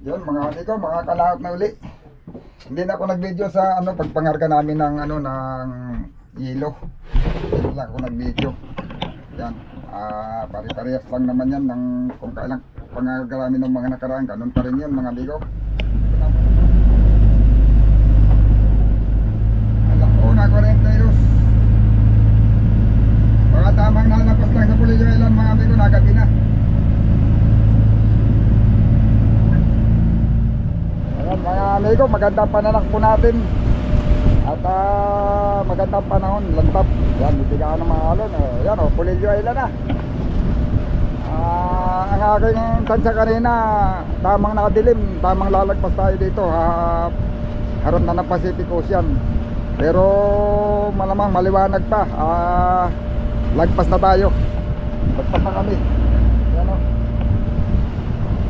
Yun mga amigo, mga kalahok na uli. Hindi na ako nag-video sa pagpangarga namin ng ng yelo. Hindi lang ako nag-video. Yan. Pare-parehas lang naman yan ng kung kailang pangarga namin ng mga nakaraan. Ganun pa rin yun mga amigo. Alam ko na 42. Baka tamang nalapas lang sa Puliyo Island mga amigo, nagabi na. Ayan mga amigo, magandang pananakbo natin. At magandang panahon, lantap. Yan, bitigaan ng mga alon. Yan o, Puliyo Island na. Ang aking tansya kanina, tamang nakadilim, tamang lalagpas tayo dito. Harap na ng Pacific Ocean. Pero malamang maliwanag pa. Lagpas na tayo. Lagpas na kami. Yan o.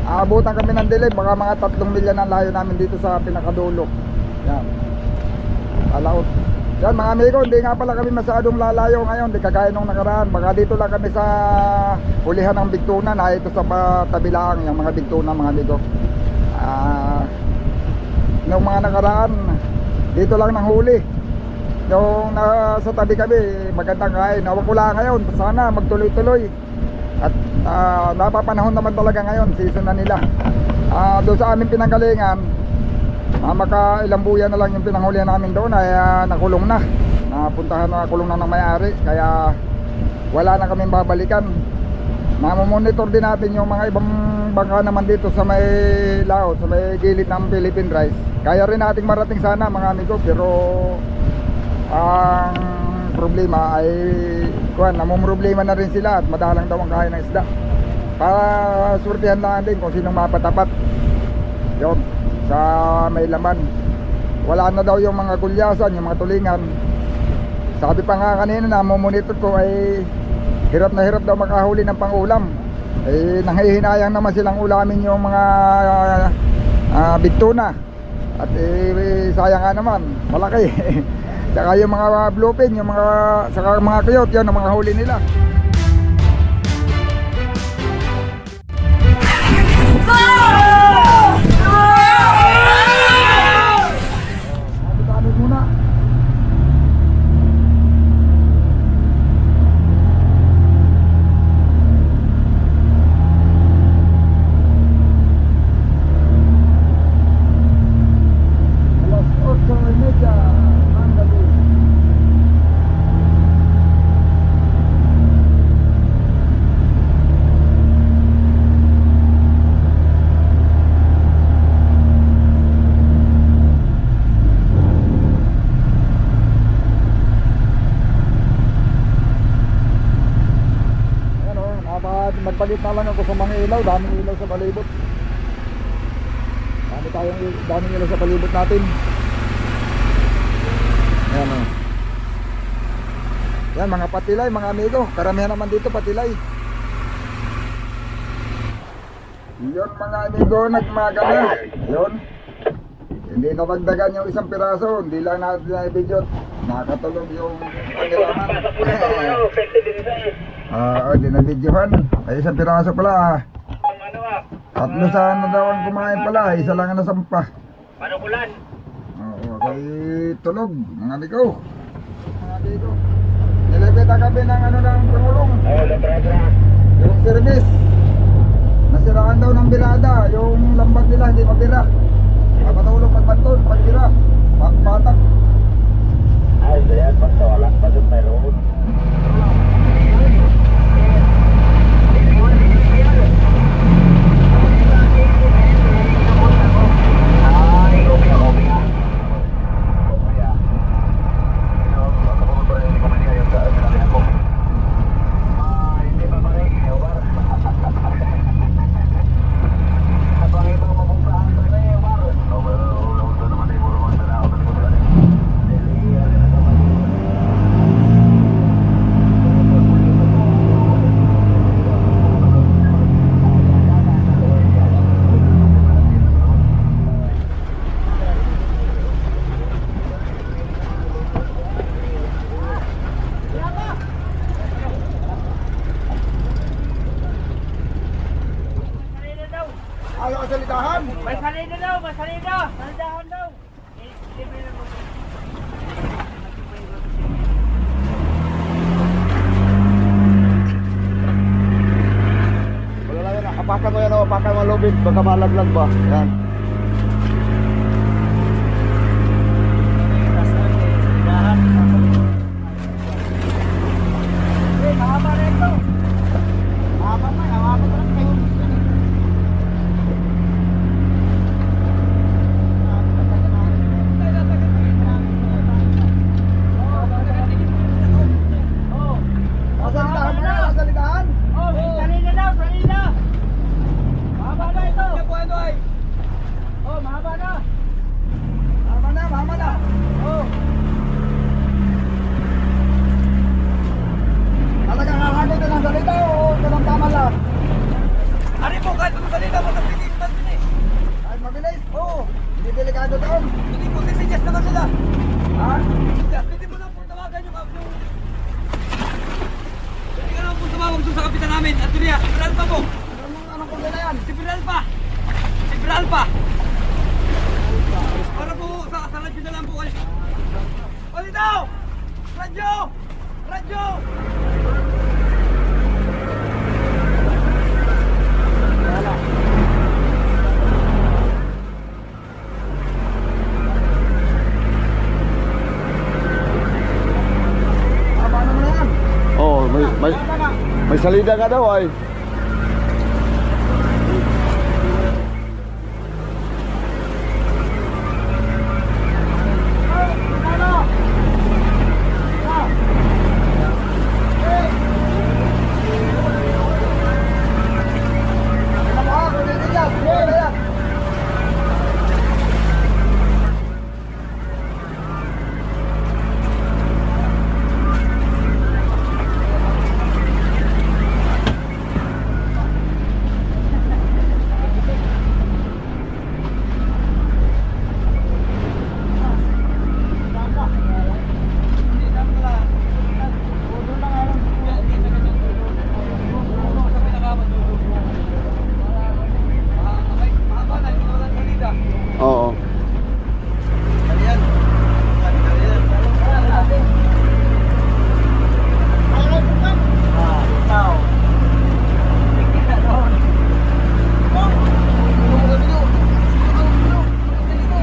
Aabutan kami ng dilim. Baka mga 3 milya ang layo namin dito sa pinakadulo. Yan. Alaot. Yan mga amigo, hindi nga pala kami masyadong lalayo ngayon. Hindi kagaya nung nakaraan. Baka dito lang kami sa hulihan ng bigtunan. Ito sa tabilaang yung mga bigtunan mga amigo. Nung mga nakaraan, dito lang nang huli. Yung nasa tabi kami, magandang kain. Wala ngayon, sana magtuloy-tuloy. At napapanahon naman talaga ngayon, season na nila. Doon sa aming pinanggalingan, maka ilang buyan na lang yung pinanghulihan namin doon ay nakulong na. Napuntahan na, nakulong na ng may-ari. Kaya wala na kaming babalikan. Namomonitor din natin yung mga ibang bangka naman dito sa may laot, sa may gilid ng Philippine Rice. Kaya rin nating marating sana mga amigo, pero ang problema ay namumroblema na rin sila at madalang daw ang kain ng isda. Para surtihan lang din kung sinong mapatapat yun sa may laman. Wala na daw yung mga gulyasan, yung mga tulingan. Sabi pa nga kanina, namomonitor ko ay hirap na hirap daw makahuli ng pangulam. Nanghihinayang naman silang ulamin yung mga bigtuna. At sayang nga naman, malaki. Saka yung mga bluefin, yung mga kuyot, yan ang mga huli nila. Dami muna. Alas 8:30. Magpalit na lang ako sa mga ilaw, daming ilaw sa palibot. Daming ilaw sa palibot natin. Ayan o. Yan mga patilay mga amigo, karamihan naman dito patilay. Yun mga amigo, nagmaga na. Yun. Hindi nadagdagan yung isang piraso, hindi lang natin na i-video. Nakatulog yung pangiraman. Hindi na videohan. Ay isang piraso pala. Tatlo sana daw ang kumain pala. Isa lang ang nasampa. Panukulan. Oo, kay tulog. Mga amigo. Nilipita kami ng ng Pangulong. Yung service. Nasiraan daw ng birada. Yung lambat nila hindi mabira. Patulog magbantol, pagbira. Patak. Ay, kaya pagtawala pa doon tayo roon. ayaw kasalitahan. May salida daw, may salida. Salidahan daw. Libre na mo. Wala lang yan. Apakan mo yan o. Apakan mo lubid. Baka malaglag ba? Yan. Mahaba na ito. Mahaba pa, mahaba pa lang kayo. Kasalitahan mo na, kasalitahan. Oh, salida daw, salida. Mahaba na ito. Oh, mahaba na. Mama na. Oh. Talagang hahagot din ang salita o ganang tama lang? Ari po, kahit ano salida mo, napitin man din eh. Kahit mabilis? Oo. Hindi delikado doon. Hindi po messages na sila. Ha? Pwede mo lang po tawagan yung Pwede ka lang po tumawag doon sa kapitan namin. At tuliya, Sibral pa po. Anong kulay na yan? Sibral pa. Sibral pa. Para po sa radyo na lang po kayo. O dito! Radyo! Radyo! Paano mo na yan? Oh, may salida ka daw ay. Oo.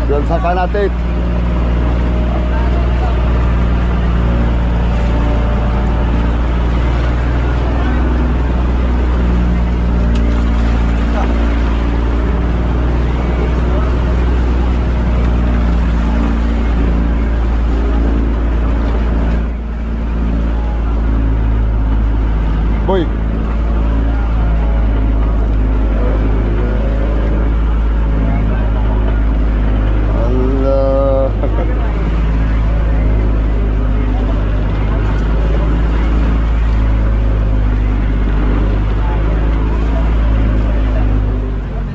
Diyan sa kanatik. Boy. Allah.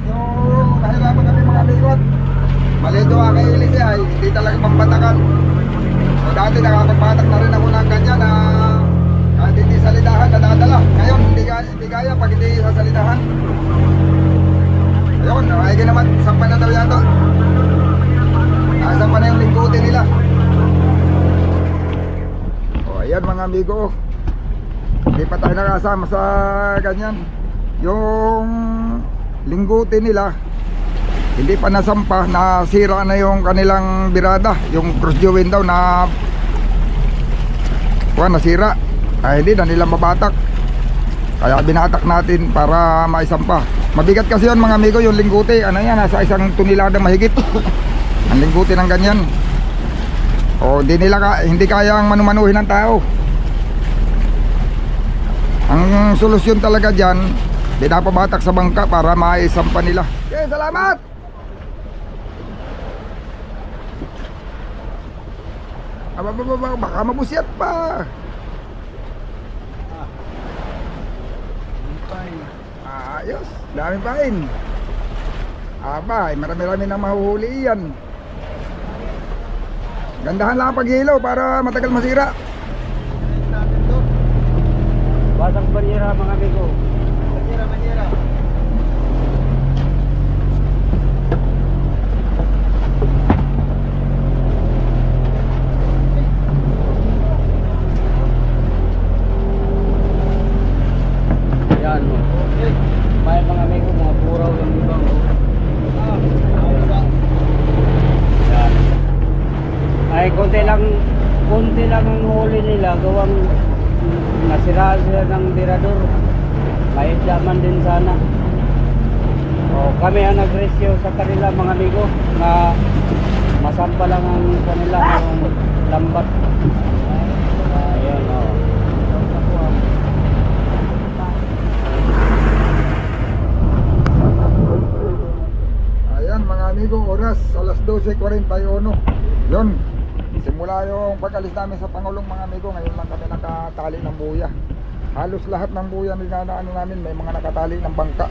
Yung nahirapan kami mga bigot. Malito ang kay Elise ay hindi talaga pambatakan. O dati nakapagbatak na rin ako ng ganyan na kahit hindi salitahan nadadala. Ngayon hindi kaya pag hindi sasalitahan. Ayun, nakaiga naman. Sampan na daw yata. Nakasampan na yung lingkutin nila. O ayan mga amigo. Hindi pa tayo nakasama sa ganyan. Yung linggutin nila hindi pa nasampa, nasira na yung kanilang birada, yung cross joint daw na nasira. Ay hindi na nila mabatak. Kaya binatak natin para maisampa. Mabigat kasi yun mga amigo, yung lingguti. Ano yan, nasa 1 tonelada mahigit. Ang lingguti ng ganyan. O hindi kayang manumanuhin ng tao. Ang solusyon talaga dyan, binapabatak sa bangka para maisampa nila. Okay, salamat! Baka mabusyat pa. Ayos, daming pain. Aba, marami-rami na mahuhuli yan. Gandahan lang pag-ilaw para matagal masira. Basang bariyera mga amigo. Bariyera. May mga amigo, mga puraw yung iba. Yan. Ay, konti lang ang huli nila. Gawang nasira sila ng tirador. Kahit yaman din sana. O, kami ang nag-rescue sa kanila mga amigo na masampa lang ang kanila yung lambat. Ayan o. Ayan mga amigo, oras alas 12:41. Yun, simula yung pag-alis namin sa Pangulong mga amigo. Ngayon lang kami nakatali ng buya. Halos lahat ng buya nagdadaanan namin may mga nakatali ng bangka.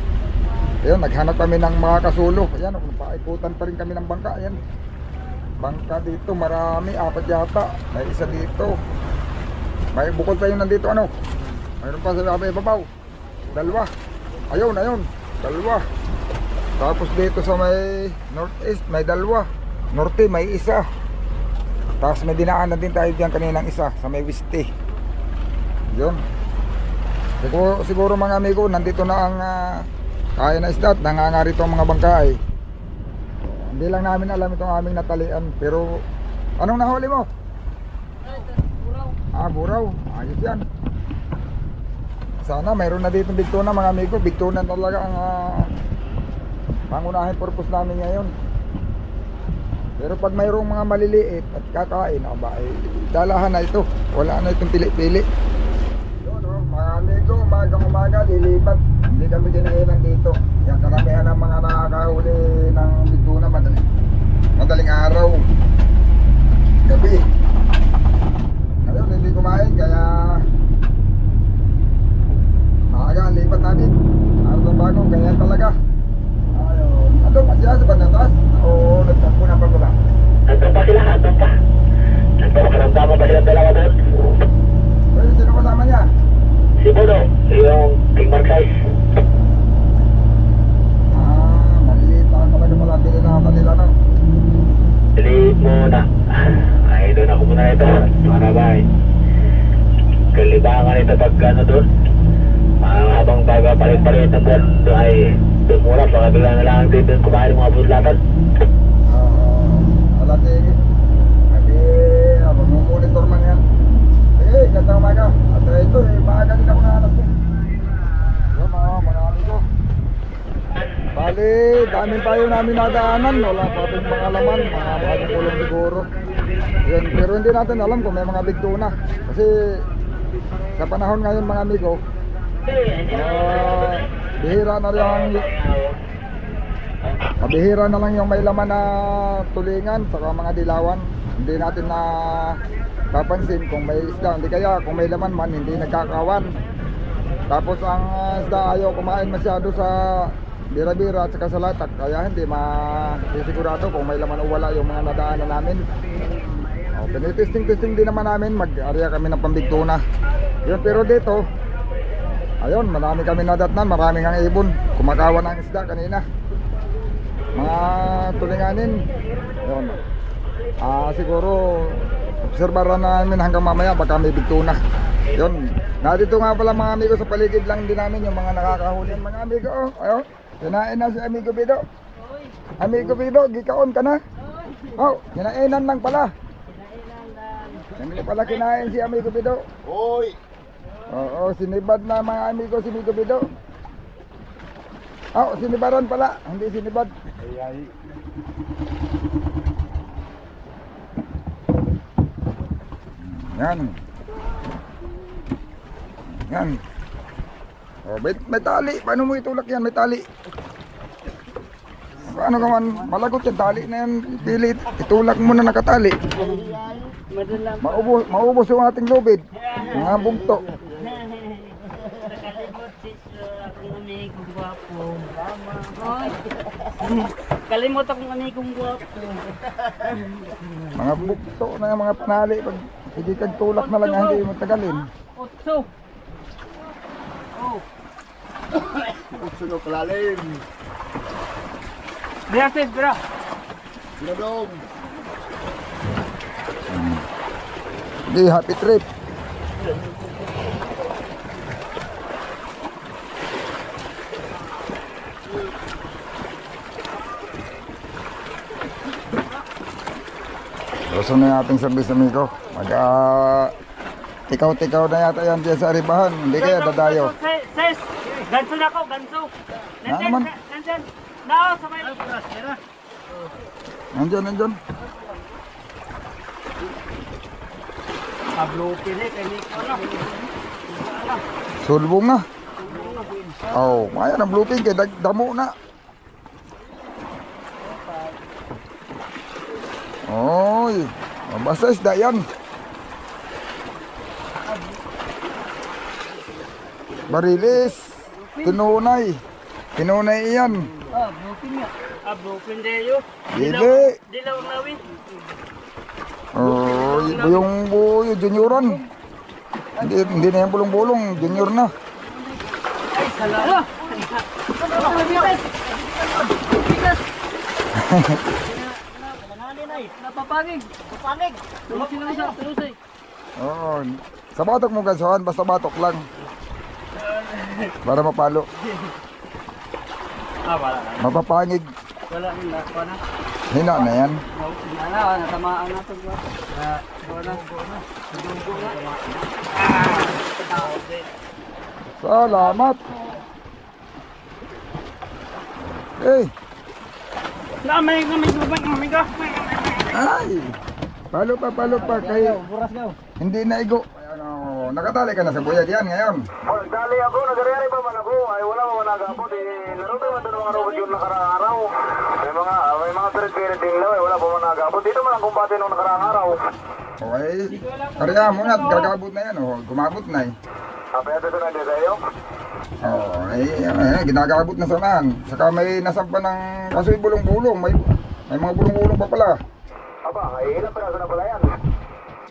Ayun, naghanap kami ng mga kasulo. Ayan, paikutan pa rin kami ng bangka. Ayan, bangka dito marami, 4 yata. May isa dito. May bukod pa yun nandito ano. Mayroon pa sa ibabaw. 2. Ayun, 2. Tapos dito sa may northeast may 2. Norte may isa. Tapos may dinaanan din tayo diyan kaninang isa sa may weste. Yun. Siguro mga amigo, nandito na ang kaya na isda at nangangarito ang mga bangkay. Hindi lang namin alam itong aming natalian. Pero anong nahuli mo? Buraw. Ayos yan. Sana mayroon na dito big tuna mga amigo. Big tuna talaga ang pangunahing purpose namin ngayon. Pero pag mayroong mga maliliit at kakain, dalahan na ito. Wala na itong pili-pili. Yun o, mga amigo, umaga lilipat. Hindi kami kinainan dito. Yan, karamihan ng mga nakakahuli ng big tuna madaling araw, gabi. Ngayon hindi kumain kaya maaga ang lipat namin. Araw ng bagong, ganyan talaga. Ayun, ano pa siya sa bandatas? O nagtampo na pa ba? Nandun pa sila, nandun pa. Nagpapakaramdama ba sila dalawa doon? Pwede sino kasama niya? Si Bodo, yung King Mark size. Maliliit lang talaga pala pili na kanila no? Delete muna. Ay, doon ako muna ito. Para ba eh. Kalibangan ito pag ano doon. Habang baga palit-palit ang doon ay doon muna. Baka bigla na lang dito kumain ng mga budlatan. Wala sige. Abi, monitor man yan. Ganda umaga. At ito maaga din ako nahanap ko. Yun mga amigo. Bali, daming tayo namin nadaanan. Wala pa rin mga laman, mga bagong kulong siguro. Yun, pero hindi natin alam kung may mga big tuna. Kasi sa panahon ngayon mga amigo, bihira na lang yung may laman na tulingan saka mga dilawan. Hindi natin na papansin kung may isda, hindi kaya kung may laman man hindi nagkakawan. Tapos ang isda ayaw kumain masyado sa bira-bira at saka sa latak, kaya hindi sigurado kung may laman o wala yung mga nadaanan namin. Pinitesting din naman namin, mag-area kami ng pambig tuna. Yun, pero dito ayun, marami kami nadatnan, maraming ang ibon, kumakawan ang isda kanina, mga tulinganin. Yun, siguro obserbaran namin hanggang mamaya baka may big tuna. Yun, nandito nga pala mga amigo, sa paligid lang din namin yung mga nakakahuli. Mga amigo, ayun, kinain na si Amigo Bido. Amigo Bido, gikaon ka na? Kinainan lang pala. Hindi pala kinain si Amigo Bido. Hoy! Oo, sinibad na mga amigo si Amigo Bido. Sinibaran pala, hindi sinibad. Yan. May tali. Paano mo itulak yan? May tali. Paano ka man? Malagot yung tali na yan. Pilit. Itulak mo na nakatali. Maubos yung ating lubid. Mga bugto. Kalimot akong amigong guwapo. Mga bugto na yung mga panali. Pag hindi kagtulak na lang hindi mo tagalin. Otso. Sunog kalalim. Biyasid, bro. Sinodong. Hindi, happy trip. Gusto na yung ating service amigo. Tikaw-tikaw na yata yan dyan sa Aribahan. Hindi kaya dadayo. Sis, ganso na ako, ganso. Na naman. Nandyan. Nao, sa may... Nandyan. Pablokin eh, kay Nico na. Sulbong na. Oh, kaya na bluepin kay damo na. Oy, mabasa isda yan. Barilis. Tinunay iyan. Broken niya. Broken deyo. Dili. Dilaw nawi. Oh, yung buyo junioran. Hindi na yung bulong-bulong, junior na. Ay, salamat. Napapangig. Tulusay lang siya, tulusay. Oh, sa batok mo gasahan, basta batok lang. Para mapalo. Wala na. Mapapangig. Wala na. Hina na yan. Natamaan na ito. Salamat. Eh, Namay ka. ay. Palo pa kay Buras daw. hindi na igo. Ano, nakatali ka na sa buya diyan ngayon. Dali ako, nagariari pa man ako. Ay wala mo nagabot. Laro naman ito mga robot yung nakaraang araw. May mga pirit-pirit din lang. Wala pa man nagabot. Dito man ang kumbate nung nakaraang araw. Okay. Kaya mo na, gagabot na yan. Oh, gumabot na eh. Sabi natin ito na din tayo. Oh, ginagabot na sanahan. Saka may nasampa ng kasoy bulong-bulong. May mga bulong-bulong pa pala. Aba, ay ilang piraso na pala yan.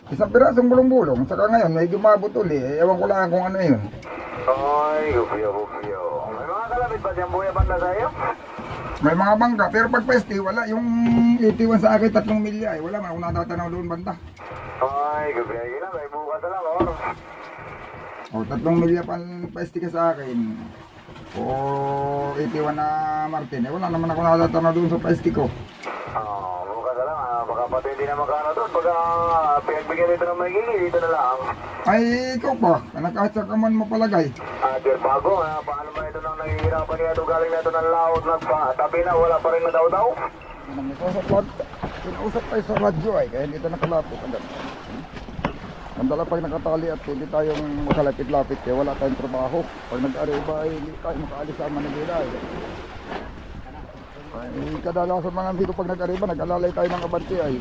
Isang pirasong bulong-bulong. Saka ngayon may gumabot uli. Ewan ko lang kung ano yun. Ay, gupiyo. May mga kalapit ba dyan buya banda sa'yo? May mga bangka. Pero pag peste, wala. Yung itiwan sa akin 3 milya. Wala man ako natatanaw doon banda. Ay, gupiyo. Gila, may bukas na lang, or. O, 3 milya pa peste ka sa akin. O, itiwan na Martin. Wala naman ako natatanaw doon sa peste ko. Bukas na lang, baka pati hindi na magkano doon. Pagka pinagbigyan dito ng magiging, dito na lang. Ay, ikaw pa. Kahit sa kaman mapalagay. Dear Bago, paano ba ito nang nangihirapan niya ito? Galing na ito ng laot, nagpatabi na, wala pa rin na daw-daw. Pinausap tayo sa radyo ay. Kaya dito nakalapit agad. Mandala pag nakatali at hindi tayong makalapit-lapit. Kaya wala tayong trabaho. Pag nag-ariba ay hindi tayo makaalis sa Manila. Ay, kadalasan mga amigo pag nag-ariba, nag-alalay tayo ng abante ay.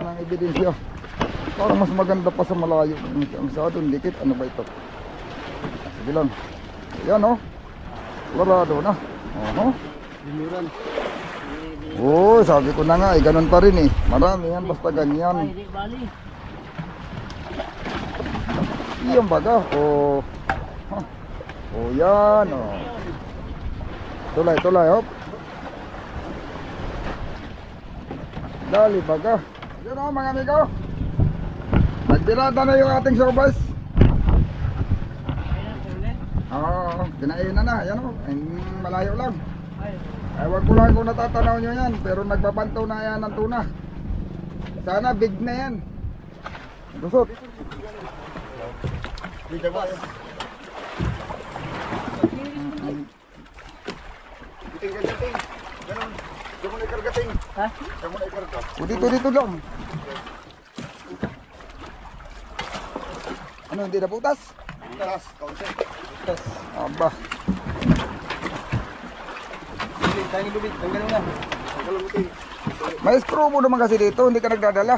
Ang ebidensya. Parang mas maganda pa sa malayo. Sa doon dikit, ano ba ito? Sige lang. Yan o. Larado na. Limuran. Oh, sabi ko na nga, ganun pa rin eh. Marami yan, basta ganyan. Hindi bali. Iyan baga. Oh. Oh, yan. Oh. Tulay, hop. Dali baga. Yun o, mga amigo. Nagdirada na yung ating showbiz. Oo, kinainan na. Yan o, malayo lang. Ay, wag ko lang kung natatanaw nyo yan. Pero nagbabantaw na yan ng tuna. Sana big na yan. Lusot. Giting. Ganun. Diyan mo na ikargating. Ha? Diyan mo na ikarga. Dito lang. Ano, hindi na butas? Butas, kaunti. Butas. Aba. Tangin lubid, tanggalin mo na. May screw mo naman kasi dito, hindi ka nagdadala.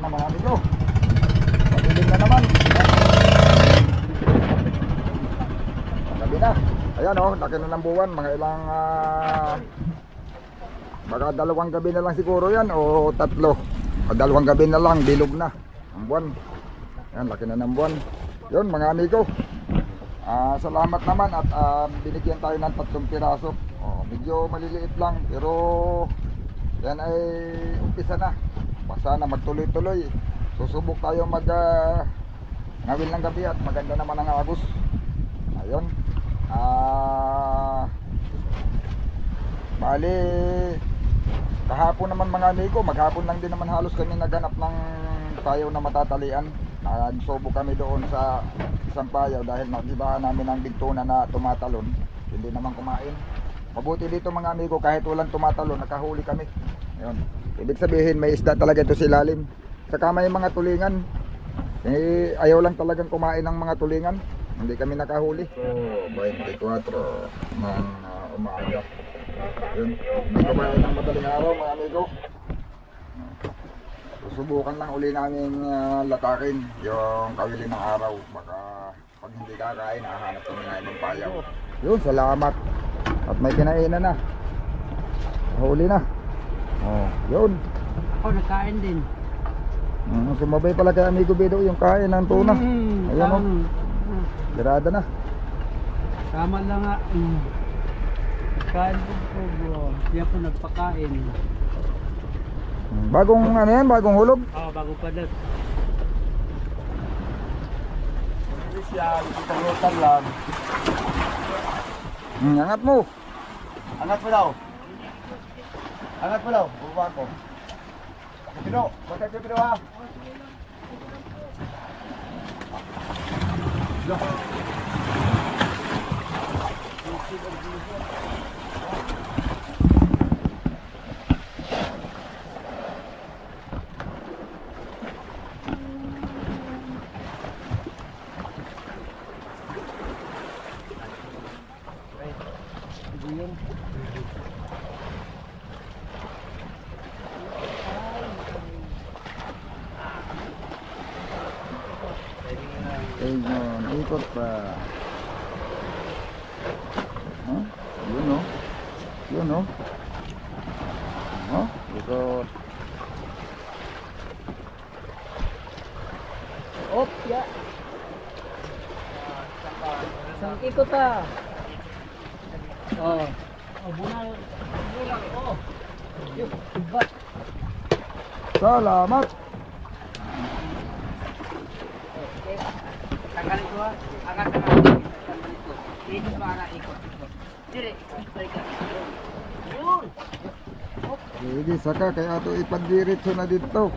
na mga amigo. Madilim na naman. Gabi na. Ayan oh, laki na ng buwan. Mga ilang baka 2 gabi na lang siguro yan o 3. O 2 gabi na lang, bilog na ang buwan. Ayan, laki na ng buwan. Yun mga amigo. Salamat naman at binigyan tayo ng 3 piraso. Medyo maliliit lang pero yan ay umpisa na. Basta na magtuloy-tuloy. Susubok tayo ngawin ng gabi at maganda naman ang agos. Ayun. Bali kahapon naman mga amigo, maghapon lang din naman halos kami naghanap ng payaw na matatalian. Nagsubo kami doon sa isang payaw dahil nagibahan namin ang bigtuna na tumatalon. Hindi naman kumain. Mabuti dito mga amigo, kahit walang tumatalon, nakahuli kami. Ayun. Ibig sabihin may isda talaga ito sa ilalim. Saka may mga tulingan. Ayaw lang talagang kumain ng mga tulingan. Hindi kami nakahuli. 24 ng umaga. Yun. Hindi kumain ng madaling araw mga amigo. Susubukan lang uli namin latakin yung kawili ng araw. Baka pag hindi kakain, hahanap kami na ng payaw. Yun, salamat. At may kinainan na. Huli na. Yun. Ako nagkain din. Sumabay pala kay amigo Bido yung kain ng tuna. Ayan o. Girada na. Tama lang nga. Kain din po bro. Siya po nagpakain. Bagong ano yan? Bagong hulog? Oo, bago pa lang. Hindi siya, italutan lang. Angat mo. Angat mo daw. Angat mo daw, bubaba ko. Pino, bakit yung Pino ha? Ayun, ikot pa. Yun o. Yun o. Ikot. Op, ya. Isang ikot ah. Oo. Bunal. Bunal ko. Yung iba. Salamat. Tanggalin ko ah. Angat na natin. Dito para ikot. Dire. Yun. Sige, saka kaya ito ipandiritso na dito.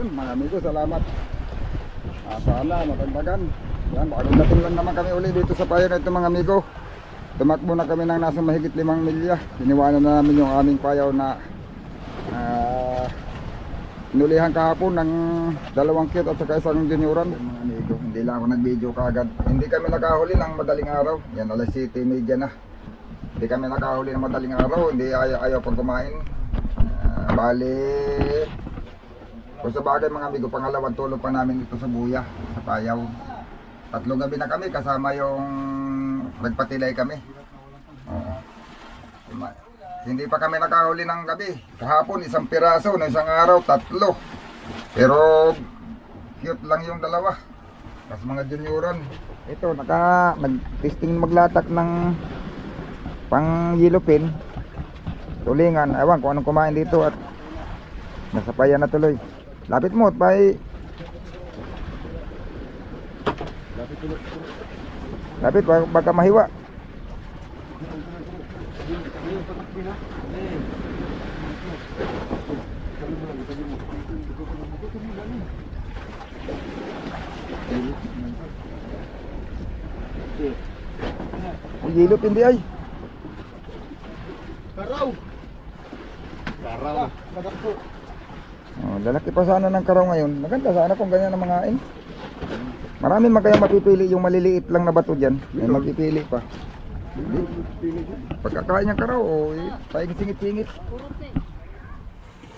Mga amigo, salamat. Sana matagdagan. Yan, bagong dating lang naman kami uli dito sa payaw na ito mga amigo. Tumakbo na kami ng nasa mahigit 5 milya. Iniwanan na namin yung aming payaw na inulihan kahapon ng 2 cute at saka isang junioran. Mga amigo, hindi lang ako nag-video kaagad. Hindi kami nakahuli ng madaling araw. Yan, alas 7:30 na. Hindi kami nakahuli ng madaling araw. Hindi ayaw pang kumain. Bali kung sa bagay mga amigo, pangalawang tulog pa namin dito sa buya, sa payaw. 3 gabi na kami, kasama yung nagpatilay kami. Hindi pa kami nakahuli ng gabi. Kahapon, 1 piraso, na isang araw, 3. Pero, cute lang yung 2. Tapos mga junioran. Ito, nag-testing maglatak ng pang yellow pin. Tulingan, ewan kung anong kumain dito at nasa paya na tuloy. Lapit mo, pay. Lapit, baka mahiwa. Ang yellow hindi ay. Karaw. Karaw. Kadako. Oh, lalaki pa sana ng karaw ngayon. Maganda sana kung ganyan ang mga ain. Marami man kaya mapipili yung maliliit lang na bato dyan. May mapipili pa. Pagkakain ng karaw, paing singit-singit.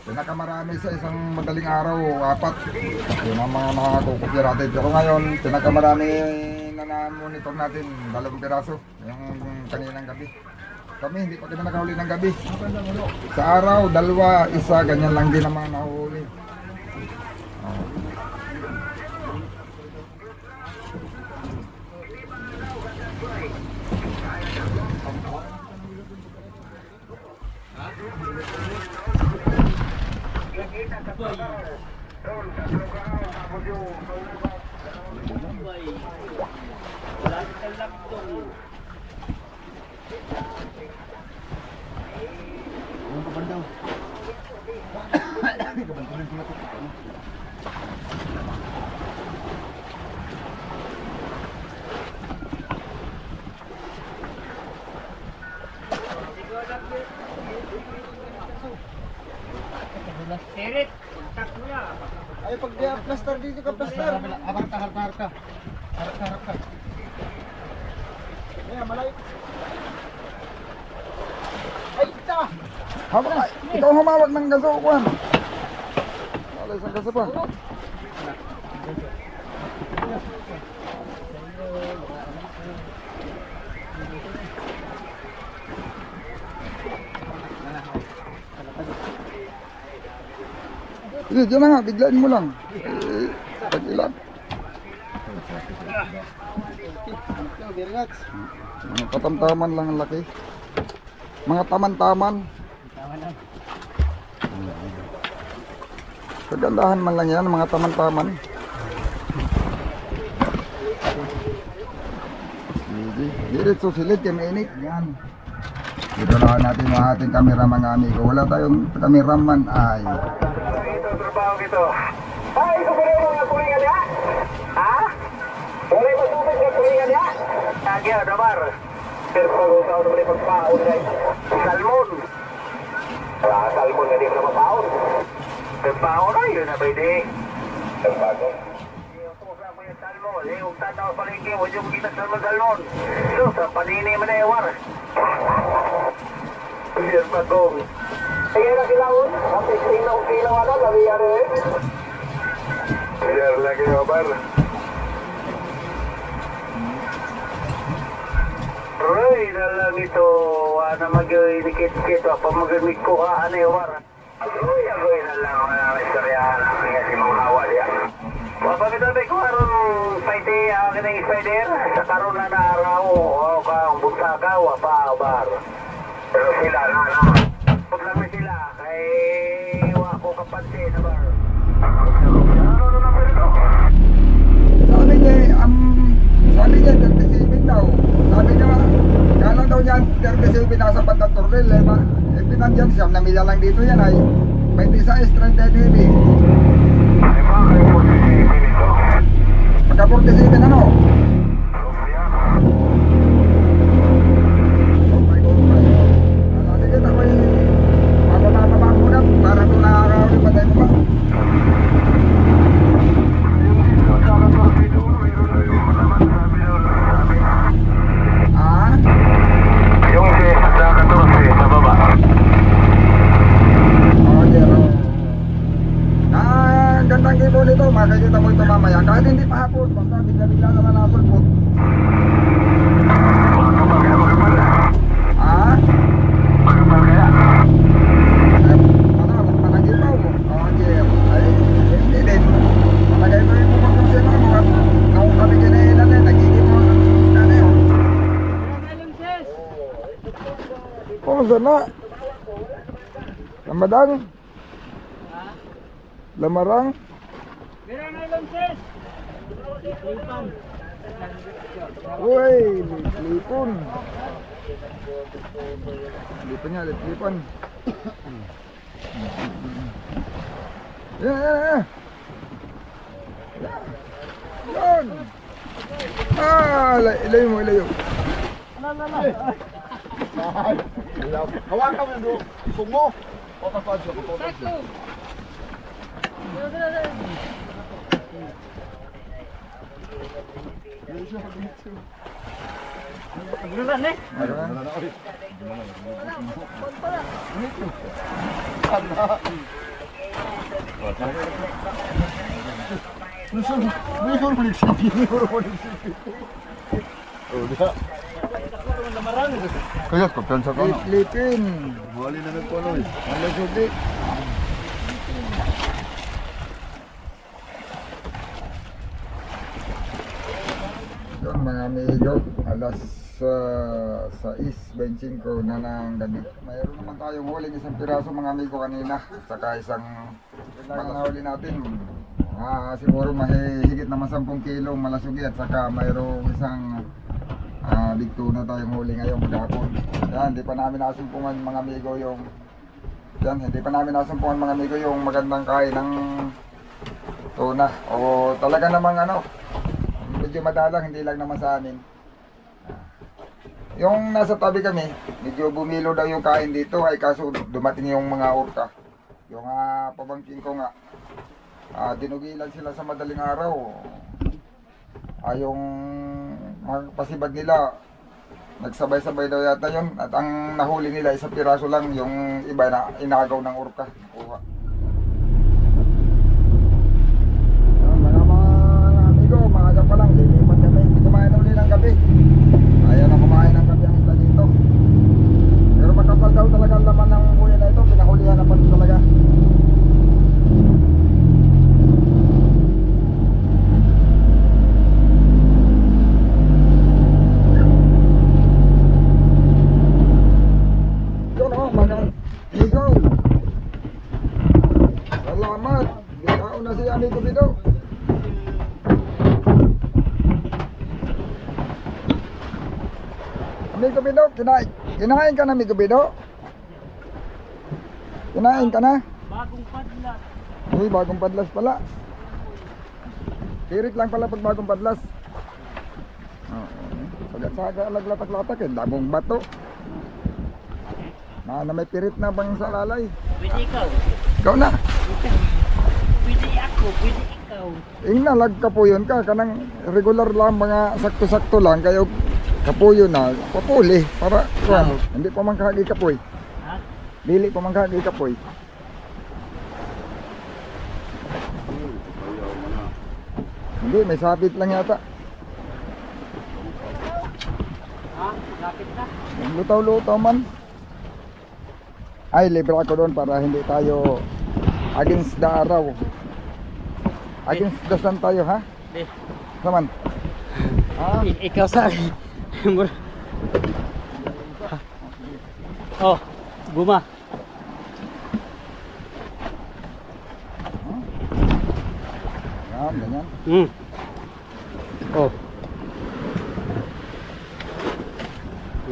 Pinakamarami sa isang madaling araw, 4. Yun ang mga nakakukupya natin. Pero ngayon, pinakamarami na na-monitor natin, 2 piraso. Yung kaninang gabi. Kami, hindi pa kami nakahuli ng gabi. Sa araw, 2, 1, ganyan lang din ang mga nahuli. Spirit, takbo na. Ay pag plaster dito ka plaster. Harta. Harta. Ay malay. Ay ta. Ikaw humawak ng gaso, Juan. Wala isang gaso pa. Sige, dyan na nga, biglain mo lang. Pag-ilan. Mga katamtaman lang ang laki. Mga taman-taman. Kagandahan man lang yan, mga taman-taman. Sige, diretso silid, kaya mainit. Yan. Dito lang natin mga ating kamera mga amigo. Wala tayong kameraman ay. Ito, trabaho ito. Ay, ito pala yung mga tulingan niya? Ha? Wala yung matubig na tulingan niya? Nagya, damar. Pero pag-utaw naman yung pagpaon guys. Salmon. Wala ka salmon, hindi mo na mapaon. Pagpaon na yun na pwede. Pagpaon. Salmon, huwag tatawa sa palengke, huwag yung makita salmon. So, sa panini mo na iwar. Yes, Magong. Sige na kilawon. Kasi tingnan kung kilaw na, labi yan eh. Yes, lagi Obar. Roy, na lang ito. Ano mag-inikit-kit. Apa mag-inik ko ka, ano Obar. Roy, na lang. Ang istoryahan. Kaya si mga hawa diya. Pagkakitabi ko aron paite ang kanang spider sa karon na araw o kang buntaka wa pa Obar. Pero sila na. Problema sila kay wa ko kapansin na bar. Ano na pero? Sabi niya 37 daw. Sabi niya, kala daw niya 37 na sa Bandang Tornel. Pinandyan siya, na milya lang dito yan ay 26, 39. Ay ba kayo 47 nito? Pagka 47 ano? Para doon nakakawin pa tayo ba? Yung sa 14 sa baba. Ang gandang gibo nito, makikita mo ito mamaya. Kahit hindi pa hapon, basta bigla-bigla naman nasulpot. Magkapal kaya? Panagipaw mo. Ay, hindi din. Palagay mo yung mumakang siya mga mga kung kami kinailan eh, nagiging mo na na yun. Oh, sana. Lamadang. Lamarang. Meron na lang, sis. Uy, lipon. Lipon niya, lipon. Yan. Yan. Ilayo mo, ilayo. Hawakan mo yung dugo. Isong mo. O kapag siya. Kaya kumpiyansa ka na. Lipin. Wali na nagpunoy. Ano sulit? Yun mga amigo, alas 6:25 na ng gabi. Mayroon naman tayong huling isang piraso mga amigo kanina. Saka isang huli natin. Siguro mahigit naman 10 kilong malasugi at saka mayroong isang big tuna tayong huli ngayong maghapon. Yan, hindi pa namin nasumpungan mga amigo yung mga amigo yung magandang kain ng tuna. O talaga namang medyo madalang, hindi lang naman sa amin. Yung nasa tabi kami, medyo bumilo daw yung kain dito ay kaso dumating yung mga orka. Yung pabangking ko nga, dinugilan sila sa madaling araw. Yung pasibad nila, nagsabay-sabay daw yata yun. At ang nahuli nila isang piraso lang, yung iba na inagaw ng orka. Kuha. Mga amigo, maaga pa lang, lilipat kami. Hindi kumain uli ng gabi. Ayaw na kumain ng gabi ang isla dito. Pero magkapal daw talaga ang laman ng kuya na ito, pinahulihan na pa talaga. Amigo, salamat. Bigao na si Amigo Bido. Amigo Bido, kinain ka na Amigo Bido? Kinain ka na? Bagong padlat. Uy, bagong padlas pala. Pirit lang pala pag bagong padlas. Saga-saga, laglatak-latak eh, dabong bato. Na may pirit na bang sa lalay? Pwede ikaw. Ikaw na. Pwede ako, pwede ikaw. Nalag kapuyon ka. Kanang regular lang, mga sakto-sakto lang. Kayo kapuyo na. Papuli. Para, kuwan. Hindi pa man kahagi kapoy. Ha? Dili pa man kahagi kapoy. Hindi, may sapit lang yata. Ha? Lapit na? Lutaw-lutaw man. Ay, libre ako doon para hindi tayo against the araw. Against the sun tayo, ha? Eh. Saman. Ha? Ikaw sa akin. Oh, guma. Yan, ganyan. Oh.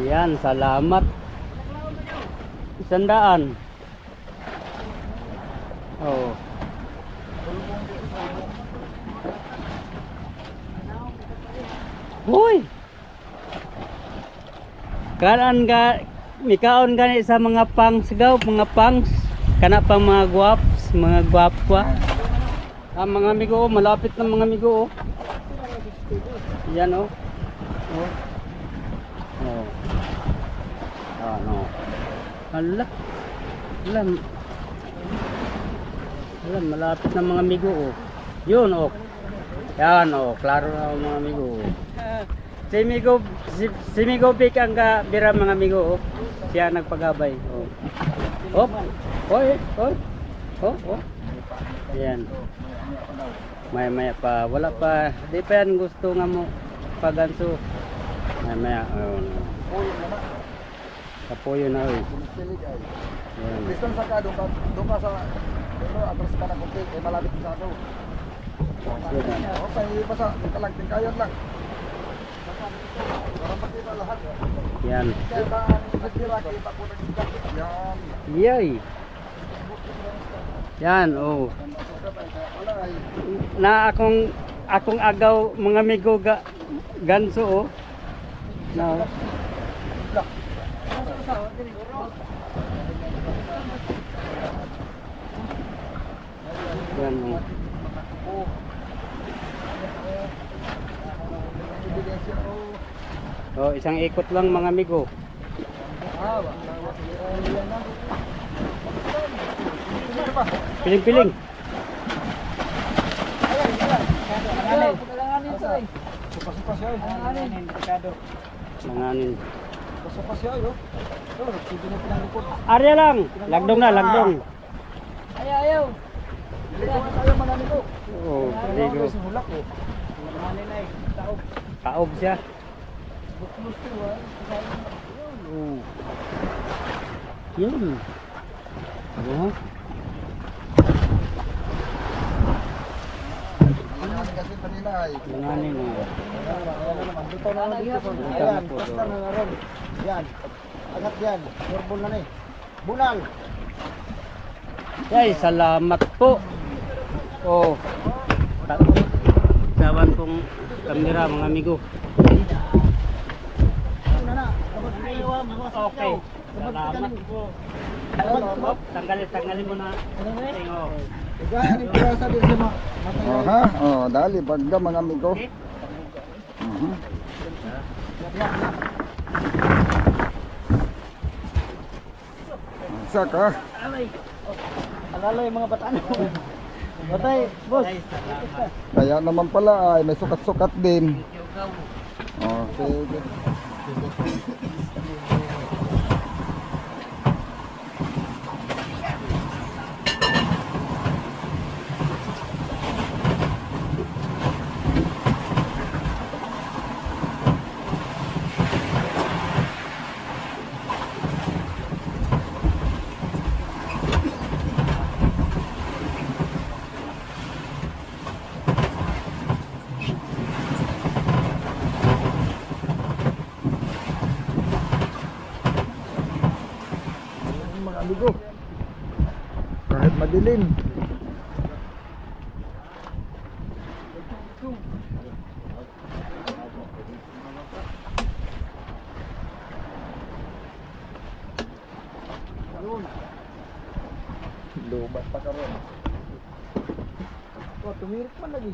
Yan, salamat. 100. Oh. Hoy. Kanan ka mikaon gani sa mga pangs gaw, mga pangs. Kana pa mga guwaps, mga guwapwa. Ang mga amigo, malapit na mga amigo. Yan oh. Oh. Oh. Ano. Hala. Alam, malapit na mga amigo oh. Yun oh. Yan oh, klaro na oh, mga amigo. Si Migo Pick ang bira mga amigo oh. Siya nagpagabay oh. Oh. Oy, oy. Oh, oh. Yan. Maya pa, wala pa. Di pa yan gusto nga mo paganso. Maya oh. Kapoyo na oy. Yan. Distance ka doon ka sa atras ka na kunti, malapit sa ako. Okay, basta kalagting kayat lang. Para makita lahat. Yan. Yan. Yay. Yan, oh. Na akong agaw mga amigo ganso oh. Na yan oh. Oh, isang ikot lang mga amigo. Piling-piling. Langanin. Arya lang. Lagdong na, lagdong. Ayaw. Oh, ligo. Kaob siya. Oh. Yun. Oh. Kasi kanina ay. Langanin oh. Yan, basta na naroon. Yan. Angat yan. Morbol na ni. Bunal. Ay, salamat po. Oh. Kawan kong kamera mga amigo. Okay. Salamat po. Tanggalin mo na. Tingo. Ibahan yung pirasa din sa mga Oh ha? Oh, dali bagga mga amigo. Saka. alala yung mga bataan. Batay, boss. Kaya naman pala ay may sukat-sukat din. Oh, sige. Mga amigo, kahit madilim, lubat pa karon. Oh, tumirik man lagi.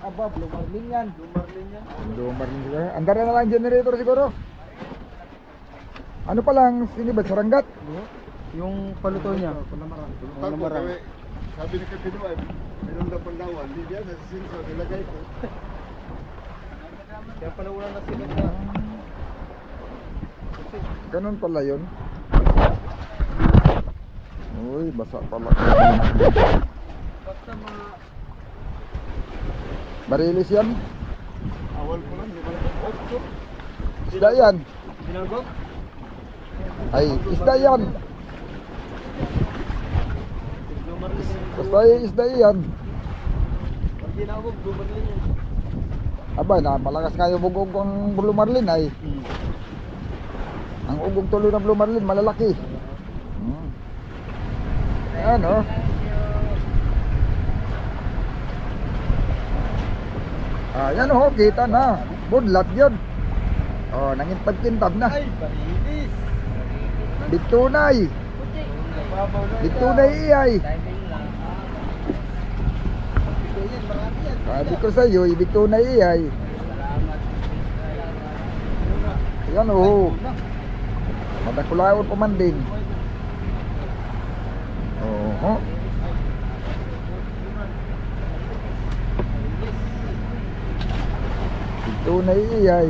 Abab, lumarling yan. Lumar nila. Andara na lang generator siguro. Ano pa lang sinibad saranggat? Yung paluto niya. Marang. Sabi ni Kapino ay meron na pandawan, hindi yan, nasisinso, nilagay ko. Kaya pala wala na sila na. Ganun pala yun. Uy, basa pala. Barilis yan? Awal ko lang, di ba? Isda yan. Binalgok? Ay, isda yan. Basta isda yan. Pag ginawag, lumarling yan. Aba, napalakas nga yung ugog ang Blue Marlin ay. Ang ugog tuloy ng Blue Marlin, malalaki. Ayan o. Ayan o, kita na. Budlat yun. O, nangin pagkintab na. Ay, parilis. Bitunay. Babaw na. Bitunay iyay. Ito yan, marami yan. Sabi ko sa iyo, bitunay iyay. Ayan o. Madakulaon pa man din. Oho. Bitunay iyay.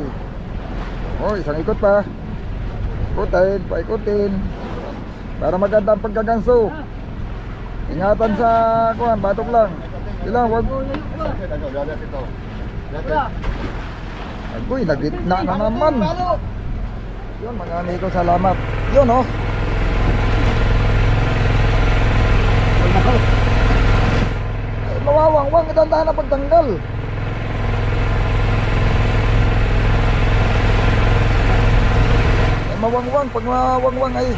Oh, isang ikot pa. Ikutin, paikutin. Para maganda ang pagkaganso. Ingatan sa kuhan, batok lang. Sila, wag. Dadat ito. Dadat. Agoy, nagitna na naman. Yun, mga amigo, salamat. Yun, oh. Ay, mawawang-wang, itanda na pagtanggal. wangwang. Pag wangwang ay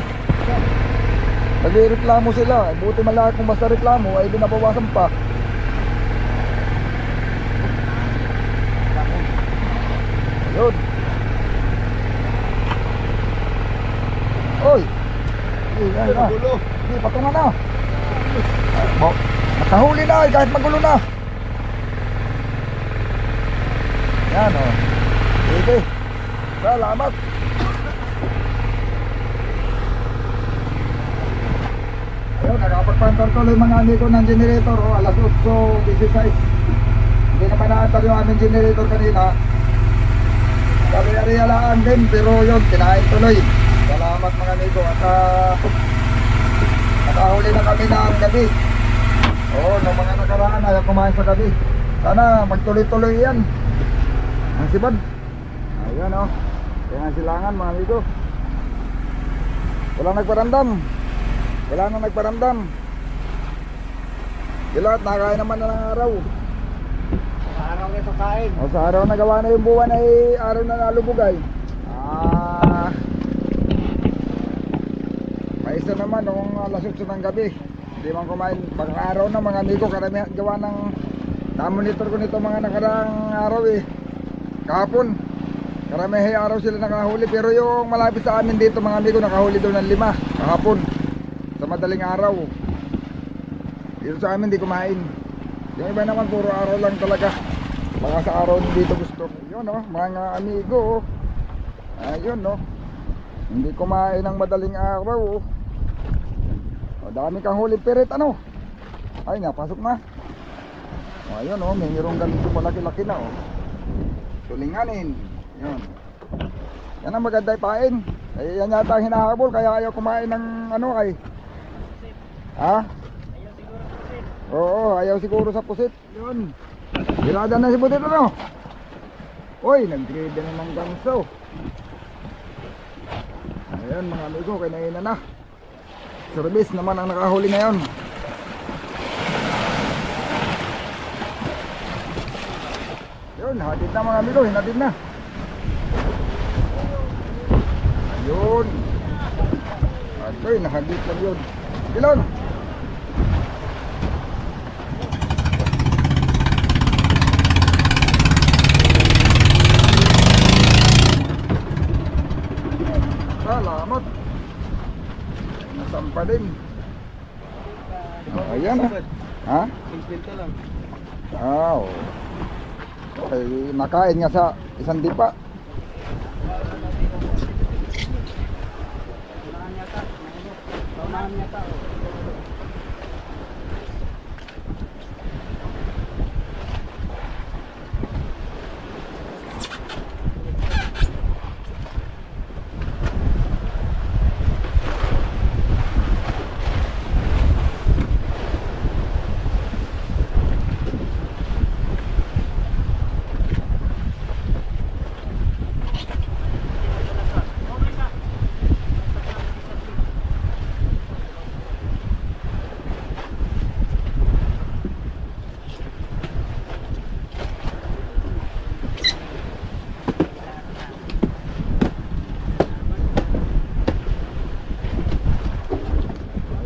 nagreklamo sila. Buti malaki kung basta reklamo ay binabawasan pa. Ayun. Oy. Yan na. Gulo. Hindi, patungan na. Nakahuli na kahit magulo na. Yan o. Sige. Salamat. Ayun, nakapagpantar tuloy mga ani ko ng generator o alas 8:16. Hindi naman naatal yung aming generator kanina. Kari-arialaan din pero yun, kinain tuloy. Salamat mga amigo at nakahuli na kami ng gabi. Oo, nung mga nakaraan ayaw kumain sa gabi. Sana magtuloy-tuloy yan. Ang sibad. Ayan o. Kaya ang silangan mga amigo. Wala nagparandam. Wala na nagparandam. Yung lahat nakakain naman na ng araw. Sa araw nito kain. O sa araw na gawa na yung buwan ay araw na nalubugay. Maisa naman nung alas 8 ng gabi. Hindi man kumain. Pag araw na mga amigo, karamihan gawa ng namonitor ko nito mga nakarang araw eh. Kahapon. Karamihan araw sila nakahuli. Pero yung malapit sa amin dito mga amigo, nakahuli doon ng 5 kahapon. Sa madaling araw. Dito sa amin di kumain. Yung iba naman puro araw lang talaga. Baka sa araw dito gusto. Yun o, mga amigo. Ayun o. Hindi kumain ng madaling araw. O, dami kang huli pirit ano. Ay nga, pasok na. O, ayun o, may mirong ganito malaki-laki na o. Tulinganin. Yun. Yan ang maganda ipain. Ay, yan yata ang hinahabol. Kaya ayaw kumain ng ano ay. Ha? Oo, ayaw siguro sa pusit. Yun. Bilada na si Butit ano? Uy, nag-grade na ng ganso. Ayan mga amigo, kinain na. Service naman ang nakahuli ngayon. Yun, hatid na mga amigo, hinatid na. Ayun. Atoy, nahagit lang yun. Bilon! Salamat. Nasampa din. Oh, ayan ah. Ha? Simple lang. Oh. Ay, nakain nga sa isang dipa.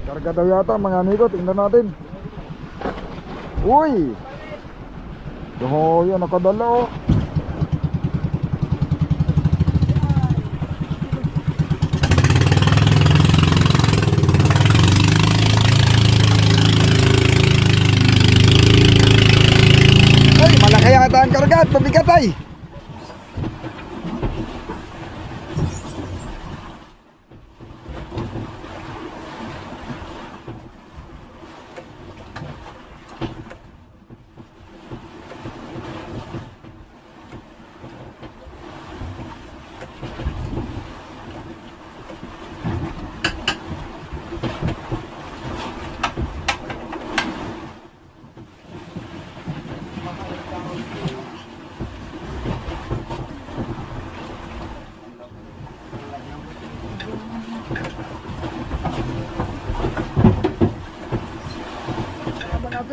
Karga daw yata mga amigo, tingnan natin. Uy! Oh, yan nakadala oh. Ay, malaki yata ang karga at mabigat ay.